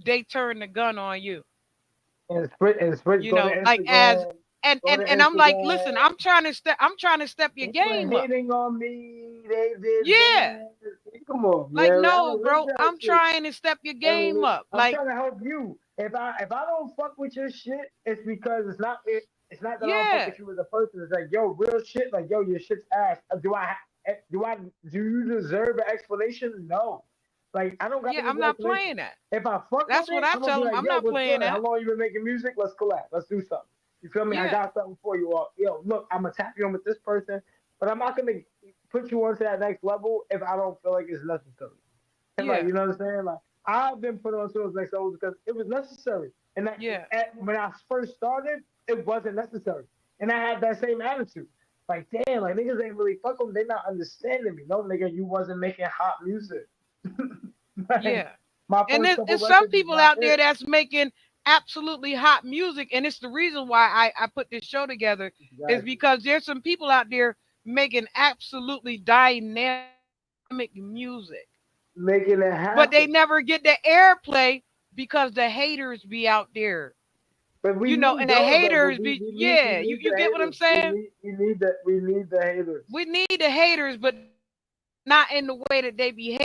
They turn the gun on you. And You go to know, like as Instagram, and go and to and I'm like, listen, Instagram. I'm trying to step your They were game up. hating on me. They did Yeah. this. Come on, Like, man. I no, don't live bro, that I'm shit. trying to step your game up. I'm Like, trying to help you. If I don't fuck with your shit, it's because it's not that I don't fuck yeah, with you as a person. It's like yo, real shit. Like yo, your shit's ass. Do you deserve an explanation? No. Like I don't got yeah, to give I'm you an not explanation. playing that. If I fuck with That's what it, I I'm gonna be tell them. like, I'm yo, not what's playing good? How that. long you been making music? Let's collab. Let's do something. You feel me? I Yeah, got something for you. All. Yo, look, I'm gonna tap you in with this person, but I'm not gonna put you onto that next level if I don't feel like it's necessary. And like, yeah, you know what I'm saying? Like, I've been put on to those next levels because it was necessary. And that, yeah, when I first started, it wasn't necessary. And I had that same attitude. Like, damn, like niggas ain't really fuck them. They not understanding me. No, nigga, you wasn't making hot music. Like, yeah. my And first there's, couple there's some records is people not out there it. that's making absolutely hot music, and it's the reason why I put this show together is Exactly. because there's some people out there making absolutely dynamic music, Making it but they happen. never get the airplay because the haters be out there, But we and need the those though. But haters be, we yeah, you need you the get what I'm haters. saying? We need the haters. We need the haters, but not in the way that they be hating. You get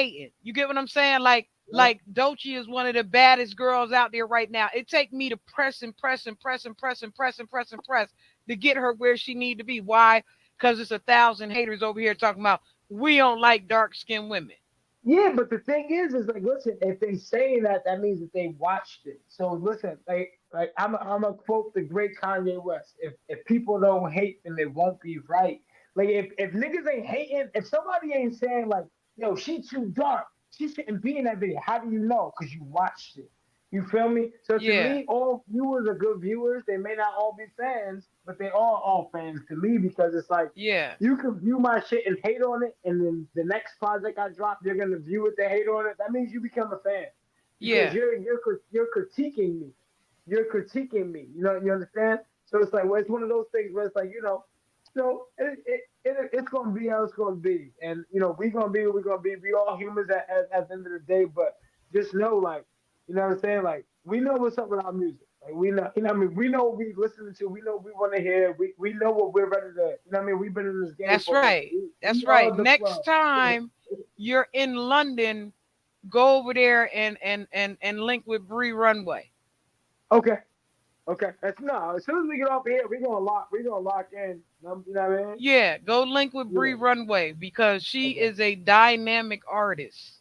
what I'm saying? Like Yep. Doechii is one of the baddest girls out there right now. It take me to press and press and press and press and press and press and press to get her where she need to be. Why? Because it's 1,000 haters over here talking about we don't like dark skinned women. Yeah, but the thing is like, listen, if they saying that, that means that they watched it. So listen, like I'm gonna quote the great Kanye West: if people don't hate, then it won't be right. Like if niggas ain't hating, if somebody ain't saying like, yo, she too dark, she shouldn't be in that video. How do you know? Because you watched it. You feel me? So to Yeah, me, all viewers are good viewers. They may not all be fans, but they are all fans to me because it's like yeah, you can view my shit and hate on it, and then the next project I drop, you're gonna view it to hate on it. That means you become a fan because yeah, you're critiquing me. You're critiquing me. You know, you understand? So it's like, well, it's one of those things where it's like, it's gonna be how it's gonna be, and we gonna be what we gonna be. We all humans at the end of the day, but just know, like, you know what I'm saying? Like, we know what's up with our music. Like, we know, you know what I mean? We know what we listening to. We know what we want to hear. We know what we're ready to, you know what I mean? We've been in this game that's for a minute. right. We That's right. are the Next plug. time you're in London, go over there and link with Bree Runway. Okay. Okay. That's no. As soon as we get off here, we're gonna lock in. You know what I mean? Yeah, go link with Bree Yeah. Runway because she Okay. is a dynamic artist.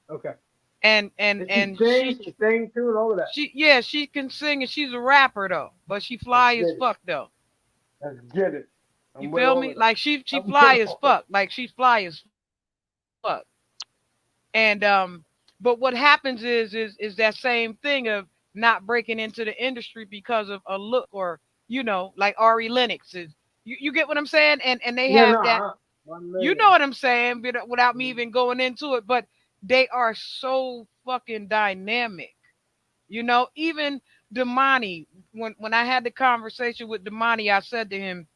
Okay. And and And she and sings, she sings too, and all of that. she yeah, she can sing and she's a rapper though, but she Let's fly as get it. fuck though. Let's get it. You I'm with feel all me? of that. Like she I'm with fly as all of fuck. Like she fly as fuck. And but what happens is that same thing of not breaking into the industry because of a look or like Ari Lennox is. You get what I'm saying? And they that. Yeah, no, have that. one You know million. what I'm saying, without me Mhm. even going into it, but they are so fucking dynamic. Even Damani, when I had the conversation with Damani, I said to him,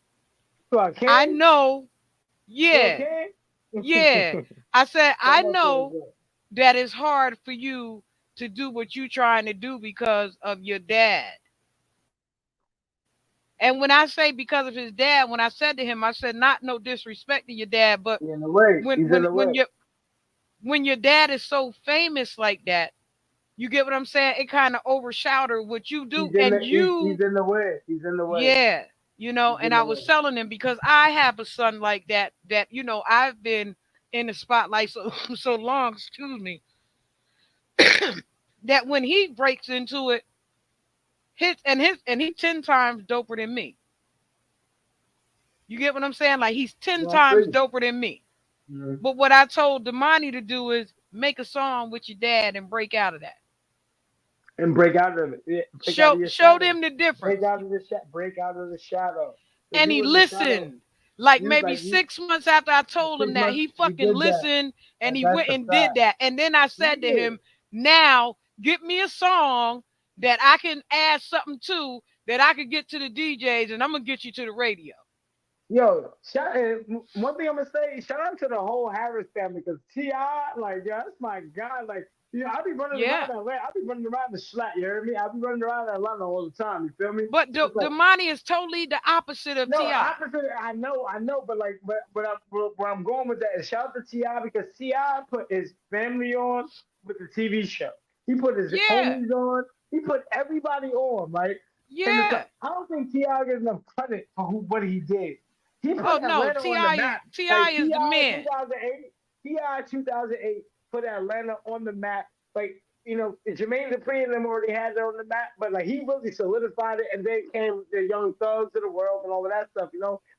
So I I can? know, So I yeah, can? yeah. I said, I Shout out to know the that it's hard for you to do what you're trying to do because of your dad. And when I say because of his dad, when I said to him, I said not no disrespect to your dad, but He in the way. when He's in when the when way. your when your dad is so famous like that, you get what I'm saying? It kind of overshadow what you do, and He's you, in the way. He's in the way. yeah, He's And in I the was way. telling him because I have a son like that. That I've been in the spotlight so so long. Excuse me. That when he breaks into it, he 10 times doper than me. You get what I'm saying? Like he's ten No, I feel times you. doper than me. Mhm. But what I told Damani to do is make a song with your dad and break out of that. And break out of it. Yeah, break out Show of your show shadow. them the Break difference. out of the break out of the shadow. Because And you he in the shadow. listened. Like You maybe like you 6 months after I told him six that, months. he You fucking did that. listened and he That's went a and did fact. that. And then I said to Yeah. him, now get me a song that I can add something to that I could get to the DJs and I'm gonna get you to the radio. Yo, one thing I'm gonna say, shout out to the whole Harris family because Ti, like, yo, that's my guy. Like, Yeah, I be running around Yeah. Atlanta. I be running around the slat. You hear me? I be running around Atlanta all the time. You feel me? But It's like Damani is totally the opposite of no, Ti. opposite. I know, but like, where I'm going with that is shout out to Ti because Ti put his family on with the TV show. He put his Yeah. homies on. He put everybody on, right? And it's like Yeah. I don't think Ti gets enough credit for what he did. He Oh put no, Atlanta on the map. Ti Like is Ti the man. 2008, Ti 2008 put Atlanta on the map. Like Jermaine Dupri and them already had it on the map, but like he really solidified it, and then came the Young Thugs of the world and all of that stuff.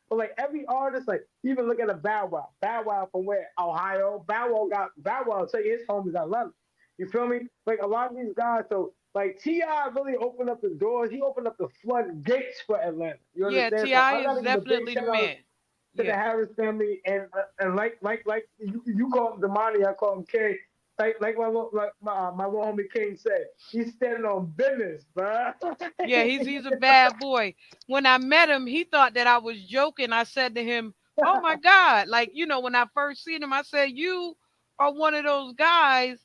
But like every artist, like even look at a Bow Wow from where Ohio. Bow Wow. Tell you his home is Atlanta. You feel me? Like a lot of these guys, so like Ti really opened up the doors. He opened up the floodgates for Atlanta. You Yeah, understand? So Ti I is gotta give a big definitely the shout out man. to the Yeah. Harris family and like you call him Damani, I call him K. Like my little homie King said, he's standing on business, bro. Yeah, he's a bad boy. When I met him, he thought that I was joking. I said to him, "Oh my God!" Like when I first seen him, I said, "You are one of those guys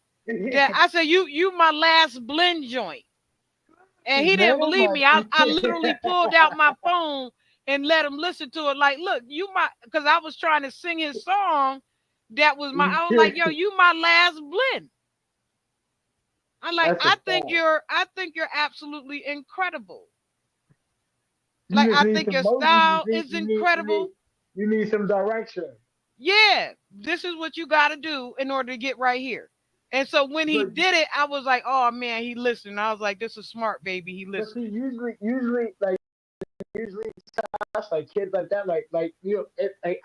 that I said you my last blend joint." And he Man, didn't believe me. I literally pulled out my phone and let him listen to it. Like, look, because I was trying to sing his song. I was like, yo, you my last blend. I'm like, that's a fact. I think you're absolutely incredible. You Like, just I need think some your motion. style is incredible. You need some direction. Yeah, this is what you got to do in order to get right here. And so when he But did it, I was like, oh man, he listened. I was like, this is smart, baby. He but see, listening. usually us, like kids like that, like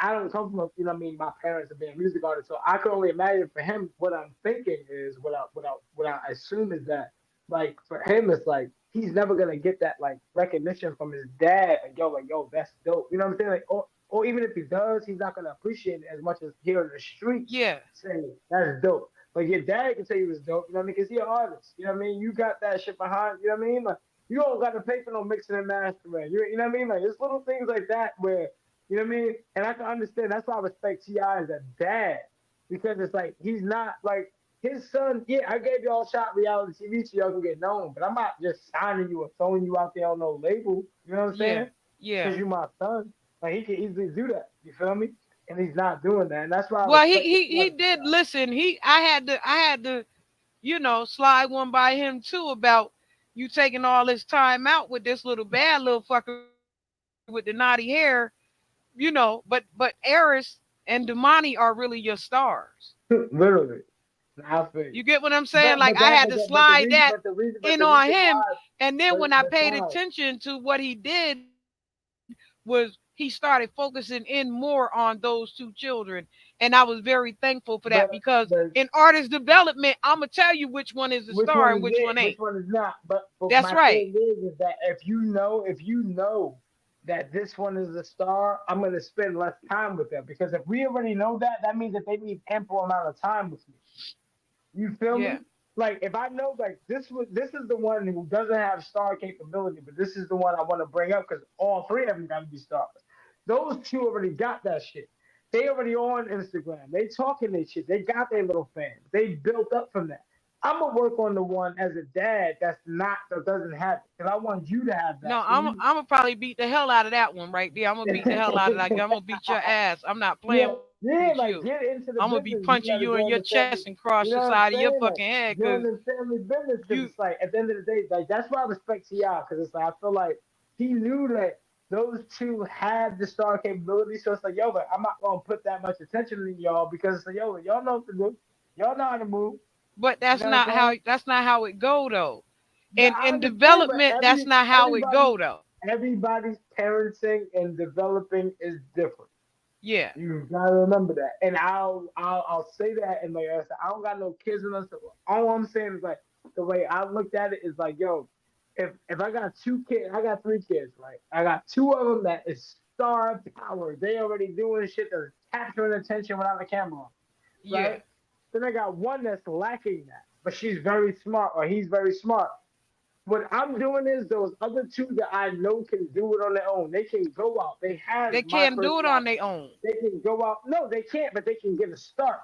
I don't come from, my parents have been music artists, so I can only imagine for him what I'm thinking is what I assume is that like for him it's like he's never gonna get that like recognition from his dad, like yo, that's dope. You know what I'm saying? Like or even if he does, he's not gonna appreciate it as much as here in the streets Yeah, saying that's dope. Like your dad can tell you it's dope, you know what I mean? Because he's an artist. You know what I mean? You got that shit behind, you know what I mean? Like you don't got to pay for no mixing and mastering. You know what I mean? Like it's little things like that where you know what I mean. And I can understand. That's why I respect Ti as a dad because it's like he's not like his son. Yeah, I gave y'all a shot reality TV so y'all can get known, but I'm not just signing you or throwing you out there on no label. You know what I'm yeah, saying? yeah. Because you my son. Like he can easily do that. You feel me? And he's not doing that, and that's why I Well, respect the shit he out of Ti. did listen. I had to slide one by him too about you taking all this time out with this little bad little fucker with the naughty hair, but Eris and Damani are really your stars. Literally, I feel You you. get what I'm saying? But Like but I that had but to that, but the slide reason that but the reason but in the on reason him. why And then when I but paid why attention to what he did was he started focusing in more on those two children. And I was very thankful for that but because but in artist development, I'm gonna tell you which one is the which star one and is which it? one Which ain't. one is not? But That's my right. thing is that if you know that this one is a star, I'm gonna spend less time with them because if we already know that, that means that they need ample amount of time with me. You feel Yeah. me? Like if I know like this is the one who doesn't have star capability, but this is the one I want to bring up because all three of them got to be stars. Those two already got that shit. They already on Instagram. They talking their shit. They got their little fans. They built up from that. I'm gonna work on the one as a dad that doesn't have it because I want you to have No, that. So you, I'm gonna probably beat the hell out of that one right there. I'm gonna beat the hell out of that. I'm gonna beat your ass. I'm not yeah, playing with you. yeah, like get I'm into gonna the be business. punching You you got to in your join the chest and family. cross the You know side what of I'm your saying? fucking Like head, cause join the family business you because it's like at the end of the day, like that's why I respect Ti because it's like I feel like he knew that those two had the star capability. So it's like yo, but I'm not gonna put that much attention in y'all because it's like yo, y'all know what to do. Y'all know how to move. but You know what I'm saying? that's not how it go though. But I In understand, but development, that's not how it go though. everybody's parenting and developing is different. Yeah. You gotta remember that, and I'll say that, and like I said, I don't got no kids in us. All I'm saying is like the way I looked at it is like, yo, if I got two kids, I got three kids, right? I got two of them that is star power. They already doing shit that's capturing attention without a camera, on, Yeah. right? Then I got one that's lacking that, but she's very smart or he's very smart. What I'm doing is those other two that I know can do it on their own. They can go out. They have They my can't do it on personality. their own. They can go out. No, they can't, but they can get a start.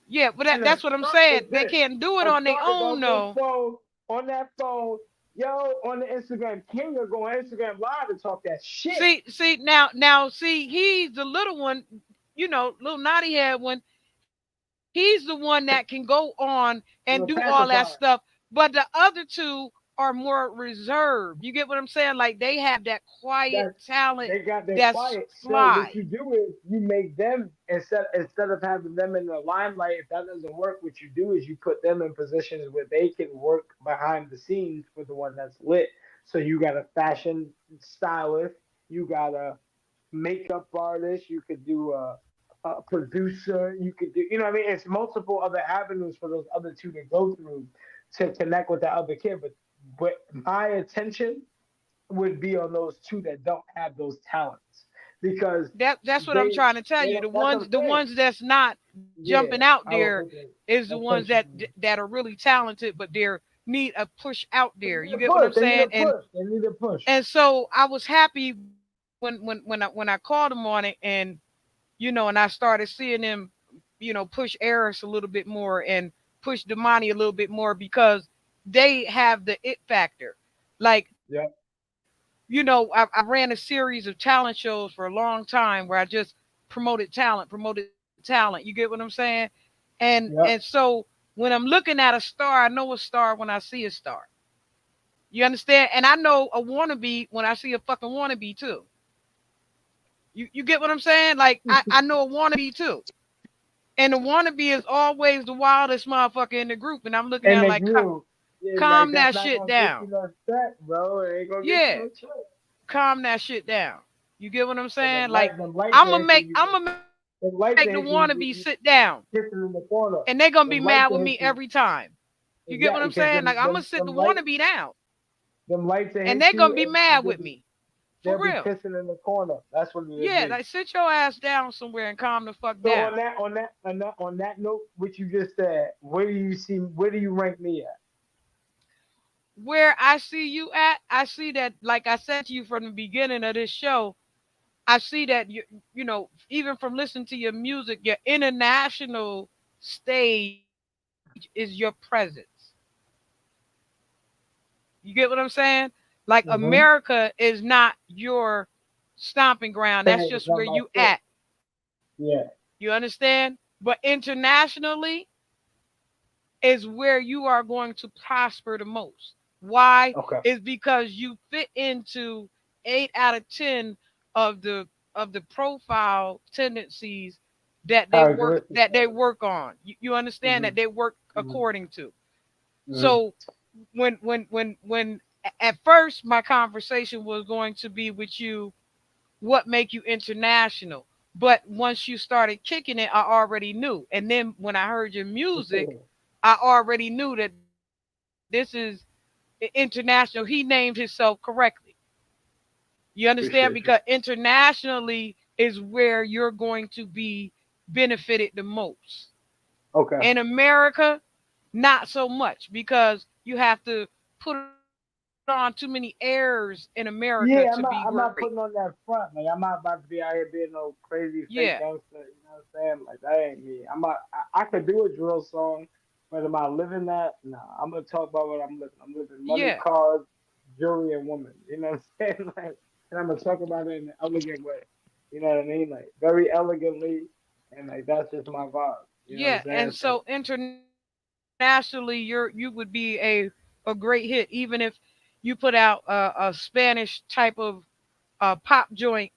Yeah, but And the that's what I'm start saying. is They this. can't do it A on their start is own, on this though. phone, on that phone. Yo, on the Instagram, King will go on Instagram live and talk that shit. See now, he's the little one, little naughty head one. He's the one that can go on and do You know, all that stuff. pacifier. But the other two are more reserved. You get what I'm saying? Like they have that quiet That talent they got their that's quiet. So what fly. you do is you make them instead of having them in the limelight. If that doesn't work, what you do is you put them in positions where they can work behind the scenes for the one that's lit. So you got a fashion stylist, you got a makeup artist, you could do a producer, you could do, you know what I mean? It's multiple other avenues for those other two to go through to connect with that other kid. But my attention would be on those two that don't have those talents because That's what I'm they trying to tell they you. don't. That's what I'm The saying. ones that's not Yeah, jumping out I was there looking is the ones attention. that are really talented, but they're need a push out They there. need You a get what push. I'm They need a saying? And push. They need a push. and so I was happy when I called him on it, and and I started seeing him, push Eris a little bit more and push Damani a little bit more because they have the it factor. Like, Yeah. I ran a series of talent shows for a long time where I just promoted talent. You get what I'm saying? And Yep. so when I'm looking at a star, I know a star when I see a star. You understand? And I know a wannabe when I see a fucking wannabe too. You get what I'm saying? Like I know a wannabe too. And the wannabe is always the wildest motherfucker in the group. And I'm looking And at it they like, grew. Yeah, like calm that's that not shit gonna get down. you no check, bro. It ain't gonna get you Yeah, no check. calm that shit down. You get what I'm And saying? Like them light I'm gonna dancing, make I'm gonna make the them light wannabe dancing, sit down, kissing in the corner. and they gonna be Them mad light with me dancing, every time. You get what exactly, I'm because saying? Like I'm gonna sit the wannabe down, them lights will and hit they you, gonna be and mad with me for they'll be real. kissing in the corner. That's what it'll Yeah, be. like sit your ass down somewhere and calm the fuck So down. on that note, what you just said, where do you rank me at? Where I see you at, I see that, like I said to you from the beginning of this show, I see that even from listening to your music, your international stage is your presence. You get what I'm saying? Like Mm-hmm. America is not your stomping ground. That's Saying it's just not where my you foot. at. Yeah. You understand? But internationally is where you are going to prosper the most. Why? Okay. Is because you fit into 8 out of 10 of the profile tendencies Characteristics that of they it. work on. You understand Mm-hmm. that they work Mm-hmm. according to. Mm-hmm. So when at first my conversation was going to be with you, what make you international? But once you started kicking it, I already knew. And then when I heard your music, I already knew that this is international. He named himself correctly. You understand? Because Appreciate you. internationally is where you're going to be benefited the most. Okay. In America, not so much because you have to put on too many airs in America to be great. Yeah, I'm not putting on that front. Like I'm not about to be out here being no crazy Yeah, fake gangster. You know what I'm saying? Like that ain't me. I could do a drill song, but am I living that? Nah. I'm gonna talk about what I'm living. I'm living money, yeah, cars, jewelry, and women. You know what I'm saying? Like, and I'm gonna talk about it in an elegant way. You know what I mean? Like very elegantly, and like that's just my vibe. You know what I'm yeah. saying? And So so internationally, you would be a great hit, even if you put out a Spanish type of pop joint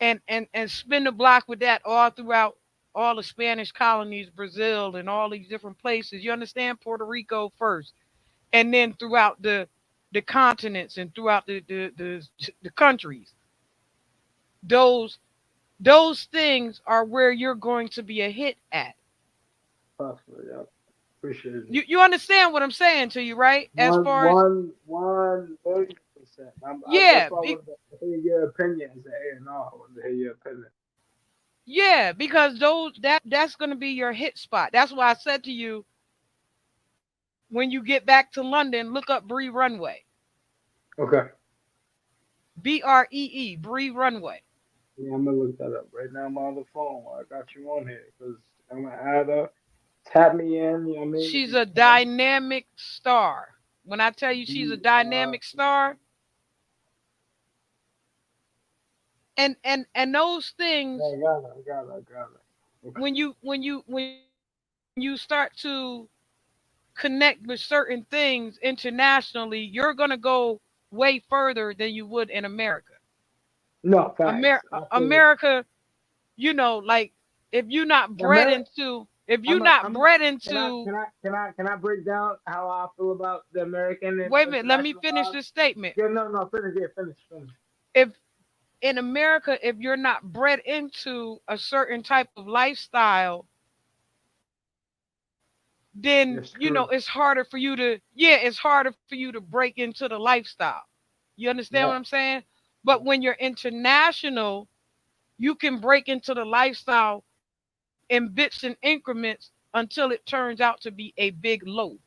and spin the block with that all throughout all the Spanish colonies, Brazil, and all these different places. You understand? Puerto Rico first, and then throughout the continents and throughout the countries. Those those things are where you're going to be a hit at. possibly, yeah. Appreciate you. You understand what I'm saying to you, right? As far as 1,000,000%. That's yeah, why I wanted to hear your opinion as an A&R. I wanted to hear your opinion. yeah, because that's going to be your hit spot. That's why I said to you, when you get back to London, look up Bree Runway. Okay. Bree, Bree Runway. Yeah, I'm gonna look that up right now. I'm on the phone. I got you on here because I'm gonna add her. Tap me in. You know what I mean? If She's you a can. dynamic star. When I tell you she's a She, dynamic star, and those things, I got it. I got it. I got it. Okay. when you start to connect with certain things internationally, you're gonna go way further than you would in America. No facts. I feel it. America, like if you're not bred America. into, if you're I'm a, not I'm bred can I into, can I can I can I break down how I feel about the American and wait a minute, let me international finish odds? this statement. Yeah, no, finish, yeah, finish. If in America, if you're not bred into a certain type of lifestyle, then You're it's screwed. harder for you to, it's harder for you to break into the lifestyle. You understand what I'm Yeah, saying? But when you're international, you can break into the lifestyle in bits and increments until it turns out to be a big load.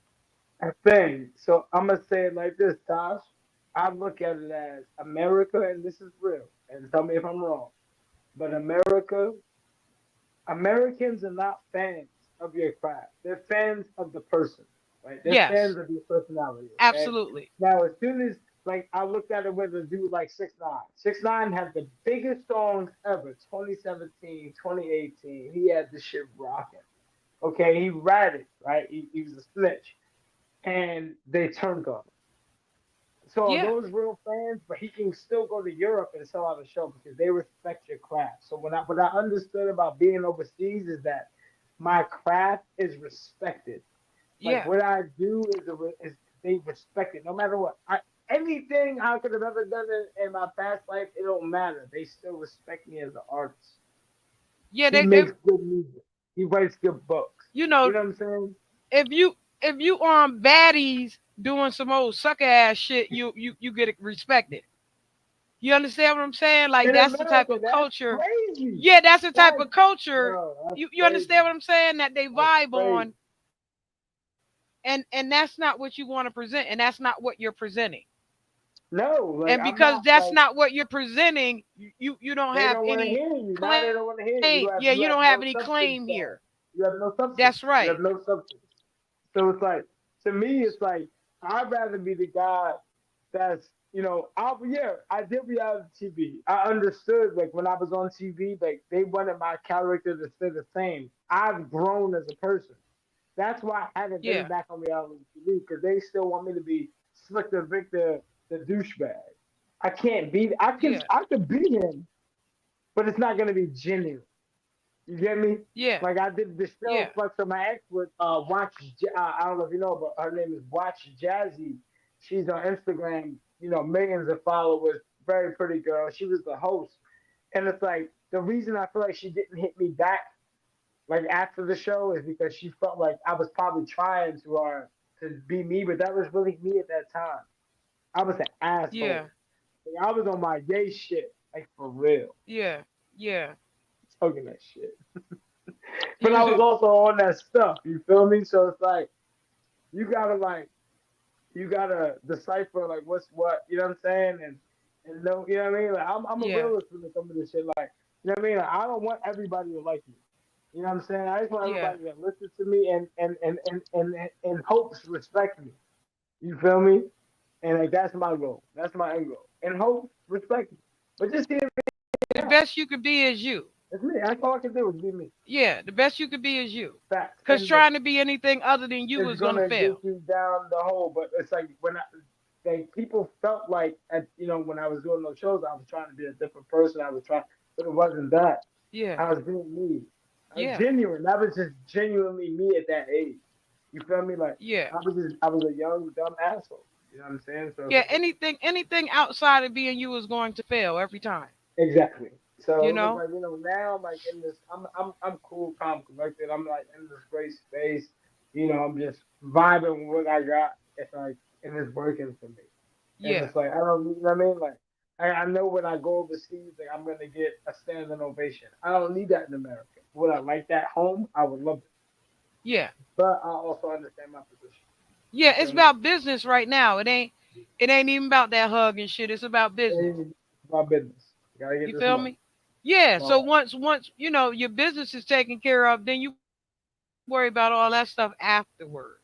a thing. So I'm gonna say it like this, Tosh. I look at it as America, and this is real. And tell me if I'm wrong. But Americans are not fans of your craft. They're fans of the person, right? They're Yes, fans of your personality. Okay. absolutely. Now, as soon as like I looked at it with a dude like 6ix9ine. 6ix9ine had the biggest songs ever. 2017, 2018. He had the shit rocking. Okay, he ratted, right? He was a snitch, and they turned on him. So Yeah, those real fans, but he can still go to Europe and sell out a show because they respect your craft. So what I understood about being overseas is that my craft is respected. Like yeah, what I do is they respect it no matter what. Anything I could have ever done in my past life, it don't matter. They still respect me as an artist. yeah. He They makes good music. He writes good books. you You know, know what I'm saying? if you on baddies doing some old sucker ass shit, you get respected. You understand what I'm saying? Like In that's the type America, of that's culture. crazy. Yeah, that's the type That's of culture. yo, that's You understand crazy. what I'm saying? That they That's vibe crazy. on, and that's not what you want to present, and that's not what you're presenting. No, like And I'm because not that's like not what you're presenting, you don't they have don't want to any hear you. Now they don't want to hear claim. you. Yeah, you You don't have have no any substance, claim here. though. You have no substance. That's You right. have no substance. So it's like to me, it's like I'd rather be the guy that's I did reality TV. I understood like when I was on TV, like they wanted my character to stay the same. I've grown as a person. That's why I haven't been Yeah, back on reality TV because they still want me to be Slicktor Victor, the douchebag. I can't be. yeah, I could be him, but it's not gonna be genuine. You get me? yeah, Like I did the yeah, show Flex on my ex with I don't know if you know, but her name is Watch Jazzy. She's on Instagram. You know, millions of followers. Very pretty girl. She was the host, and it's like the reason I feel like she didn't hit me back like after the show is because she felt like I was probably trying to her to be me, but that was really me at that time. I was an yeah, asshole. Like, I was on my gay shit, like for real, yeah, yeah. talking that shit. But I was You, also on that stuff. You feel me? So it's like you gotta like you gotta decipher like what's what. You know what I'm saying? And know you know what I mean? Like I'm a yeah, realist when it comes to this shit. Like you know what I mean? Like, I don't want everybody to like me. You know what I'm saying? I just want yeah, everybody that listens to me and hopes respect me. You feel me? And like that's my goal. That's my end goal. And hope respect me. But just hear me the out. best you could be is you. It's me. That's all I can do is be me. Yeah, the best you could be is you. Facts. Because trying to be anything other than you It's is gonna gonna get fail. you down the hole. But it's like when like people felt like when I was doing those shows, I was trying to be a different person. I was trying, but it wasn't that. Yeah, I was being me. I was yeah, genuine. That was just genuinely me at that age. You feel me? Like yeah, I was a young dumb asshole. You know what I'm saying? So it's yeah. like Anything outside of being you is going to fail every time. exactly. So You it was know? like now I'm like in this. I'm cool, calm, collected. I'm like in this great space. I'm just vibing with what I got. It's like and it's working for me. And Yeah, it's like I don't, you know what I mean? Like I know when I go overseas, like I'm gonna get a standing ovation. I don't need that in America. Would I like that home? I would love it, yeah, but I also understand my position. yeah. You It's feel me? about business right now. It ain't even about that hug and shit. It's about business. And it's my business. Gotta get You this feel money. me? Yeah. All So right. once your business is taken care of, then you can worry about all that stuff afterward.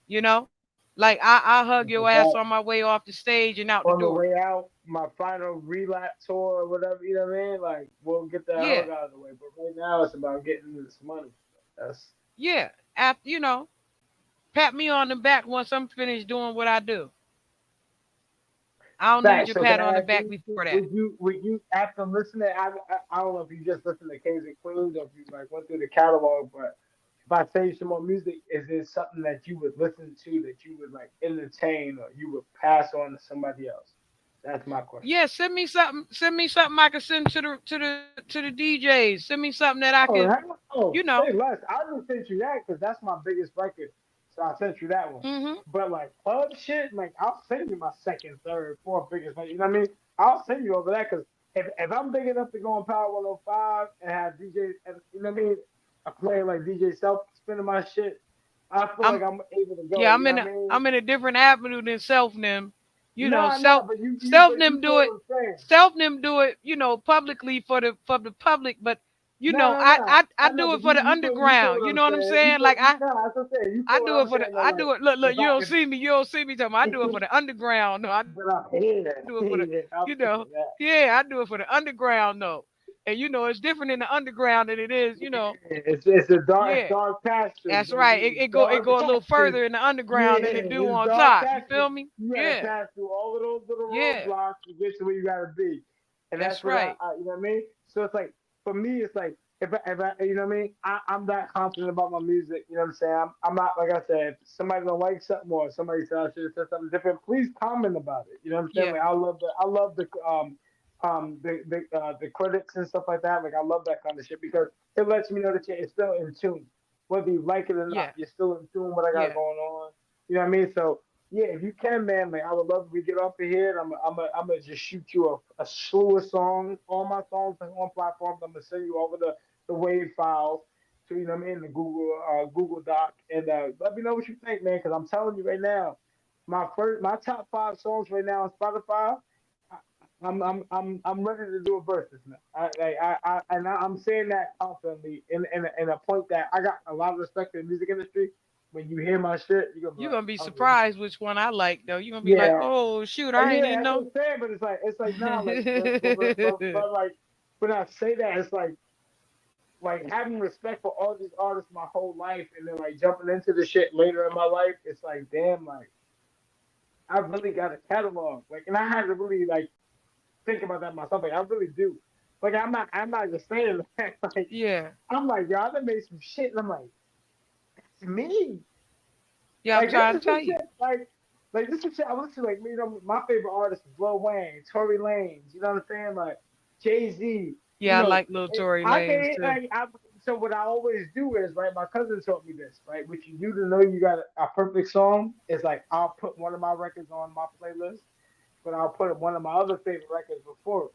You know, like I hug your ass That on my way off the stage and out the on the door. way out, my final relapse tour or whatever, you know what I mean? Like, we'll get that hug Yeah, out of the way. But right now, it's about getting this money. That's yeah. After pat me on the back once I'm finished doing what I do. I don't need fact. your So can pat I on the ask back you, before that. would you after listening? I don't know if you just listened to Kings and Queens or if you like went through the catalog, but if I say some more music, is it something that you would listen to that you would like entertain or you would pass on to somebody else? That's my question. Yeah, send me something. Send me something I can send to the DJs. Send me something that I can, Oh, you know. say less. I just sent you that because that's my biggest record, so I sent you that one. Mhm. But like club shit, like I'll send you my second, third, fourth biggest. Like, you know what I mean? I'll send you over that because if I'm big enough to go on Power 105 and have DJ, and you know what I mean, a player like DJ Self spinning my shit, I feel like I'm I'm able to go. yeah. You know what I mean? I'm in a different avenue than self nim. Nah, but Self but you nim feel do what it. I'm saying. Self nim do it. Publicly for the public. But I I know, do it but for the you feel underground. what You I'm know what I'm saying. saying? Like No, that's what I'm saying. You I feel what do it I'm for saying. the Though, I do it. Look, if you don't I see me. You don't see me talking. I do it if for the underground. No, I do But I hate it for it. the Hate it. I'm sick of that. yeah. I do it for the underground though. And it's different in the underground than it is. It's a dark, Yeah. dark pastures, That's baby. right. It's It dark go a little pastures. further in the underground than it Yeah, do it's on dark top. You pastures. feel me? You gotta Yeah. pass through all of those little Yeah. roadblocks to get to where you gotta be, and that's That's what right. you know what I mean. So it's like for me, it's like if I you know what I mean. I'm that confident about my music. You know what I'm saying. I'm not like I said. If somebody don't like something or somebody said I should have said something different, please comment about it. You know what I'm saying. Yeah. Like I love the credits and stuff like that. Like I love that kind of shit because it lets me know that you're still in tune, whether you like it or not. Yeah. You're still in tune with what I got Yeah. going on. You know what I mean? So yeah, if you can, man, like I would love if we get off of here. And I'm gonna just shoot you a slew of songs. All my songs are on platforms. I'm gonna send you over the wave files to you know what I mean the Google Doc and let me know what you think, man. Because I'm telling you right now, my top five songs right now on Spotify. I'm ready to do a versus now. I'm saying that confidently in a point that I got a lot of respect in the music industry. When you hear my shit, you're gonna be You're like, gonna be okay, surprised which one I like though. You're gonna be like, yeah, oh shoot, I ain't yeah, even that's what know. I'm saying. But it's like nah, like but like when I say that, it's like having respect for all these artists my whole life, and then like jumping into the shit later in my life. It's like damn, like I really got a catalog, like, and I had to really like think about that myself. Like I really do. Like I'm not just saying that. Like Yeah. I'm like, y'all done made some shit, and I'm like, it's me. Yeah, I'm Like this trying is to some tell you. shit. Like this is shit. I listen to like you know my favorite artists is Lil Wayne, Tory Lanez. You know what I'm saying? Like Jay Z. You Yeah, I know, like little Tory I Lanez can too. like so what I always do is right. My cousin taught me this. Right, what you do to know you got a perfect song is like I'll put one of my records on my playlist, but I'll put one of my other favorite records before it.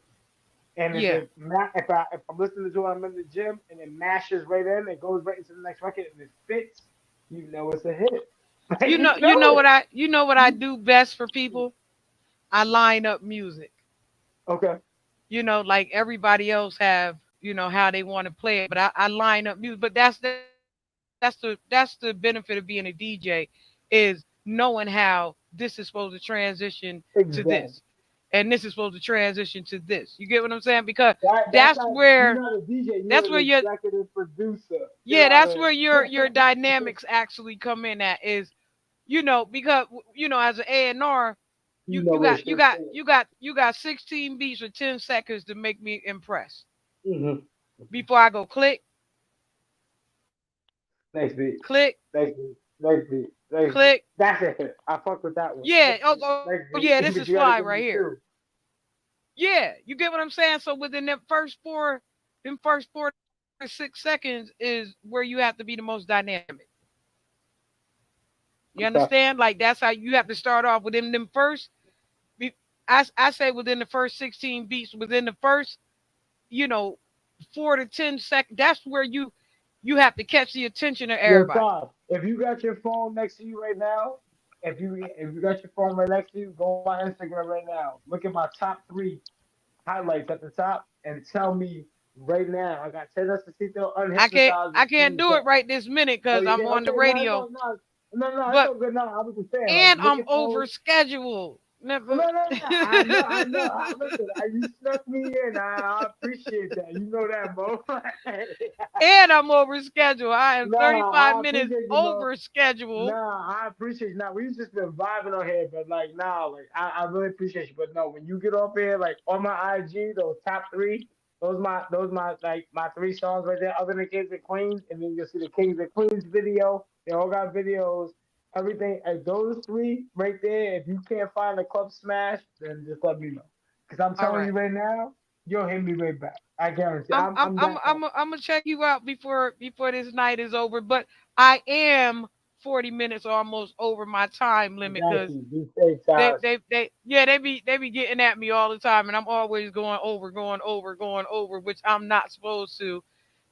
And if Yeah. if I'm listening to it, I'm in the gym, and it mashes right in, it goes right into the next record, and it fits. You know it's a hit. Like you know it. You know what I do best for people? I line up music. Okay. Like everybody else have, how they want to play it, but I line up music. But that's the benefit of being a DJ is knowing how this is supposed to transition to this. Exactly. And this is supposed to transition to this. You get what I'm saying? Because That's not you're not a DJ. that's You're where an your executive producer. Get yeah, out that's of where here. your dynamics actually come in at is because as an A&R, You know where shit's going. you got 16 beats for 10 seconds to make me impressed. Mm-hmm. Before I go click, Next beat. click, Next beat. Next beat. Next beat. click. That's it. I fuck with that one. Yeah, Next beat. yeah, Next this is beat. But you fly gotta right give me here. two. Yeah, you get what I'm saying? So within them first 4 to 6 seconds is where you have to be the most dynamic. You Okay. understand? Like that's how you have to start off within them first. I say within the first 16 beats, within the first, you know, 4 to 10 seconds. That's where you have to catch the attention of Yo, everybody. Todd, if you got your phone next to you right now, if you got your phone right next to you, go on my Instagram right now. Look at my top three highlights at the top and tell me right now. I got Ted Necesito I can't unhypnotized I and can't changed do it up. right this minute Oh, because you I'm can? on the Okay, no, radio. no, no, no, no. It's But all good. No, I was just saying, like, and look I'm at over those. scheduled. No, Never. no, no. I know, I know. Listen, you snuck me in. I appreciate that. You know that, Mo. And I'm over schedule. I am Nah, 35 I minutes appreciate you, Mo. over schedule. Nah, I appreciate you. Nah, we've just been vibing on here, but like, nah, like, I really appreciate you. But no, when you get off here, like on my IG, those top three, those my like my three songs right there, other than Kings and Queens, and then you'll see the Kings and Queens video. They all got videos, everything. And those three right there, if you can't find a club smash, then just let me know. Cause I'm All telling you right. right now, you'll hit me right back. I guarantee. I'm I'm I'm I'm that type. I'm I'm gonna check you out before this night is over. But I am 40 minutes almost over my time I limit got because you. Be safe, they Taz. they they yeah they be getting at me all the time, and I'm always going over, which I'm not supposed to.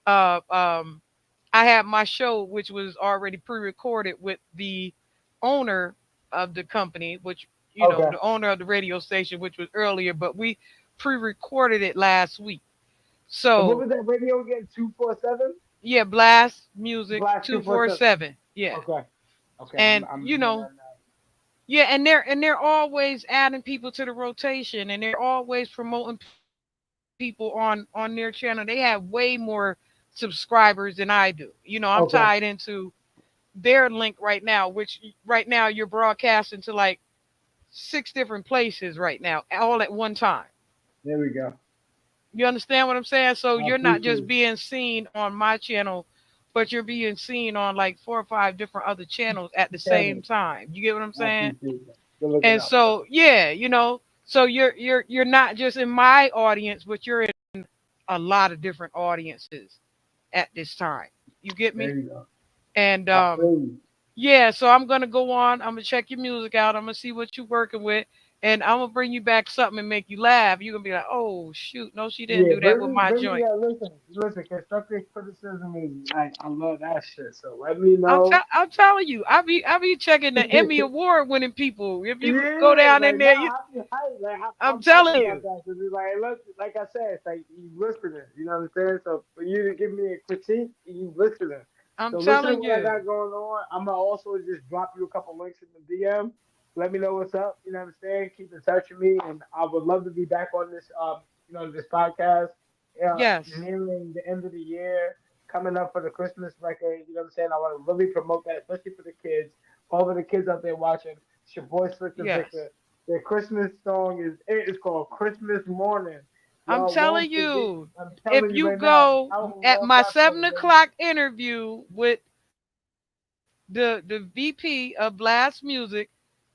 Uh, um, I had my show, which was already pre-recorded with the owner of the company, which Okay. the owner of the radio station, which was earlier, but we pre-recorded it last week. And what So was that radio again? 247? yeah, Blast Music Blast two 247. four seven. Yeah, Okay. Okay, and I'm doing that now. yeah, and they're always adding people to the rotation, and they're always promoting people on their channel. They have way more subscribers than I do. I'm tied Okay. into their link right now, which right now you're broadcasting to like 6 different places right now, all at one time. There we go. You understand what I'm saying? So I you're not appreciate just it. being seen on my channel, but you're being seen on like 4 or 5 different other channels at the same Channel. time. You get what I'm I saying? appreciate that. Good looking And out, brother. so yeah, so you're not just in my audience, but you're in a lot of different audiences at this time. You get me? There you go. And I feel you. yeah, so I'm gonna go on. I'm gonna check your music out. I'm gonna see what you're working with, and I'm gonna bring you back something and make you laugh. You're gonna be like, "Oh shoot, no, she didn't Yeah, do that with my bring me joint." that. Listen, constructive criticism is like, I love that shit. So let me know. I'm telling you, I be checking the Emmy award winning people. If you go Yeah, down in like there, nah, I be hyped. Like I'm I'm hyped telling about you, that because it's like, look, like I said, it's like you listening. You know what I'm saying? So for you to give me a critique, you listening. I'm So listen to telling what I you, got going on. I'm gonna also just drop you a couple links in the DM. Let me know what's up. You know what I'm saying? Keep in touch with me, and I would love to be back on this this podcast. yes, Nearing the end of the year, coming up for the Christmas record. You know what I'm saying? I want to really promote that, especially for the kids. All of the kids out there watching. It's your boy Slicktor yes. Victor. The Christmas song is called Christmas Morning. I'm Y'all won't telling forget. you, I'm if telling you you right now, it's go out on at all my platforms, seven baby. o'clock interview with the VP of Blast Music,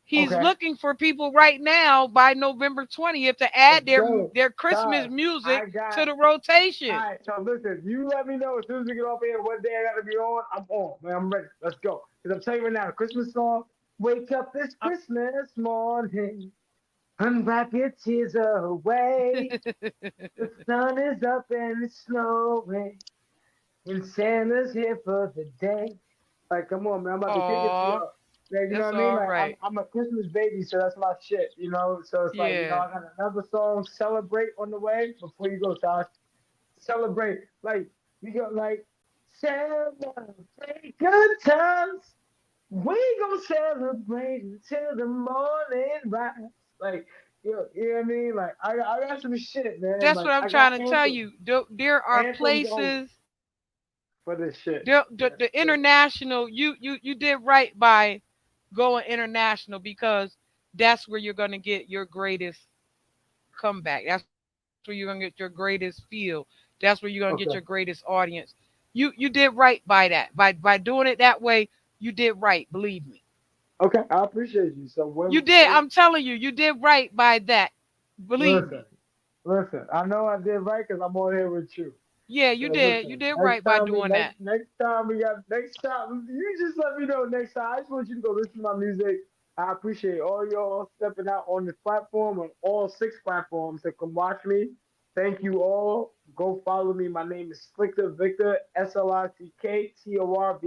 he's Okay, looking for people right now by November 20th to let's add go. their Christmas Todd, music I got. to the rotation. All right, so listen, you let me know as soon as we get off here what day I gotta be on. I'm on, man. I'm ready. Let's go. Because I'm telling you right now, the Christmas song, Wake Up This Uh, Christmas Morning, unwrap your tears away. The sun is up and it's snowing, and Santa's here for the day. Like, come on, man. I'm about to kick it to Aw, y'all. Like, you know that's what I mean? all Like, right. I'm a Christmas baby, so that's my shit, you know? So it's like, Yeah. I got another song, Celebrate, on the way. Before you go, Tosh, celebrate. Like, we got, like, celebrate good times. We gonna celebrate until the morning rise. Like, you know what I mean? Like, I got some shit, man. That's Like, what I'm I got trying to tell you. There are anthems on places, for this shit. Yes, the sir. international, you did right by going international because that's where you're going to get your greatest comeback. That's where you're gonna get your greatest feel. That's where you're gonna get your greatest Okay. audience. You did right by that. By doing it that way, you did right. Believe me, Okay, I appreciate you. So you when did. I'm telling you, you did right by that. Believe listen, me. listen, I know I did right because I'm on here with you. Yeah, So you did. You listen, did right by doing that. next time you just let me know next time. I just want you to go listen to my music. I appreciate all y'all stepping out on this platform on all 6 platforms to come watch me. Thank you all. Go follow me. My name is Slicktor Victor, SLICKTORVICTOR,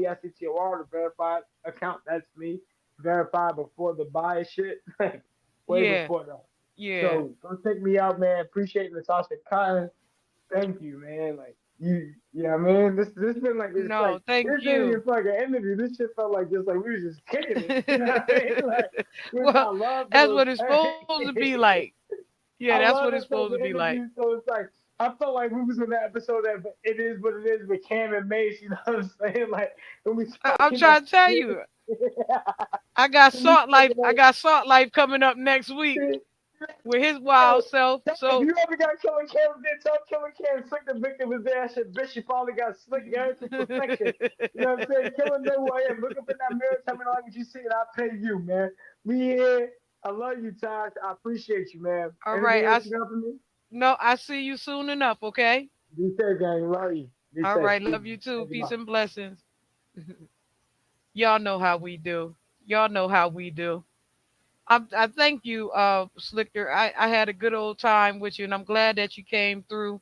the verified account. That's me. Verified before the bias shit. Way Yeah, before that. yeah. So go check me out, man. Appreciate Natasha Cotton. Thank you, man. Like yeah, man. This been like it's like No, thank this ain't you. even like an interview. This shit felt like just like we was just kicking it. You know what I mean? Like, which Well, I love that's those. what it's supposed to be like. Yeah, I that's love what it's that type supposed to of be like. interview. So it's like I felt like we was in that episode that it is what it is with Cam and Mace. You know what I'm saying? Like when we I'm talking that trying to tell shit. you, I got When we Salt Life. talking I that got Salt Life coming up next week shit. with his Yo, wild self. if So you ever got Killer Cam, then tell Killer Cam Slick the victim was there. I said, bitch, you finally got Slick Gary to perfection. You know what I'm saying? Killer know who I am. Look up in that mirror, tell me like what you see, and I'll pay you, man. We here. I love you, Taj. I appreciate you, man. all right, Anything else you got for me? no, I see you soon enough. Okay. Be safe, gang. Love you. Be All safe. right, love you too. Thank you, Peace man. and blessings. Y'all know how we do. Y'all know how we do. I thank you, Slicktor. I had a good old time with you, and I'm glad that you came through.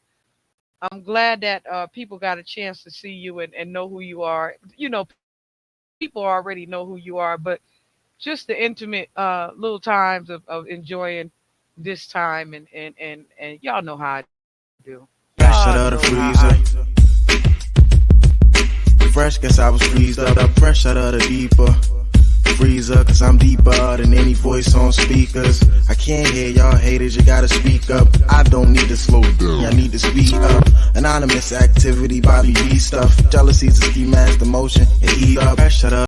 I'm glad that people got a chance to see you and know who you are. You know, people already know who you are, but just the intimate little times of enjoying this time and y'all know how I do. Y'all Fresh know out of the how I freezer. do. Fresh, guess I was freezed up. Fresh out of the deeper freezer, cause I'm deeper than any voice on speakers. I can't hear y'all haters, you gotta speak up. I don't need to slow down, I need to speed up. Anonymous activity, Bobby B stuff. Jealousy's a ski mask, emotion, and eat up. Fresh out of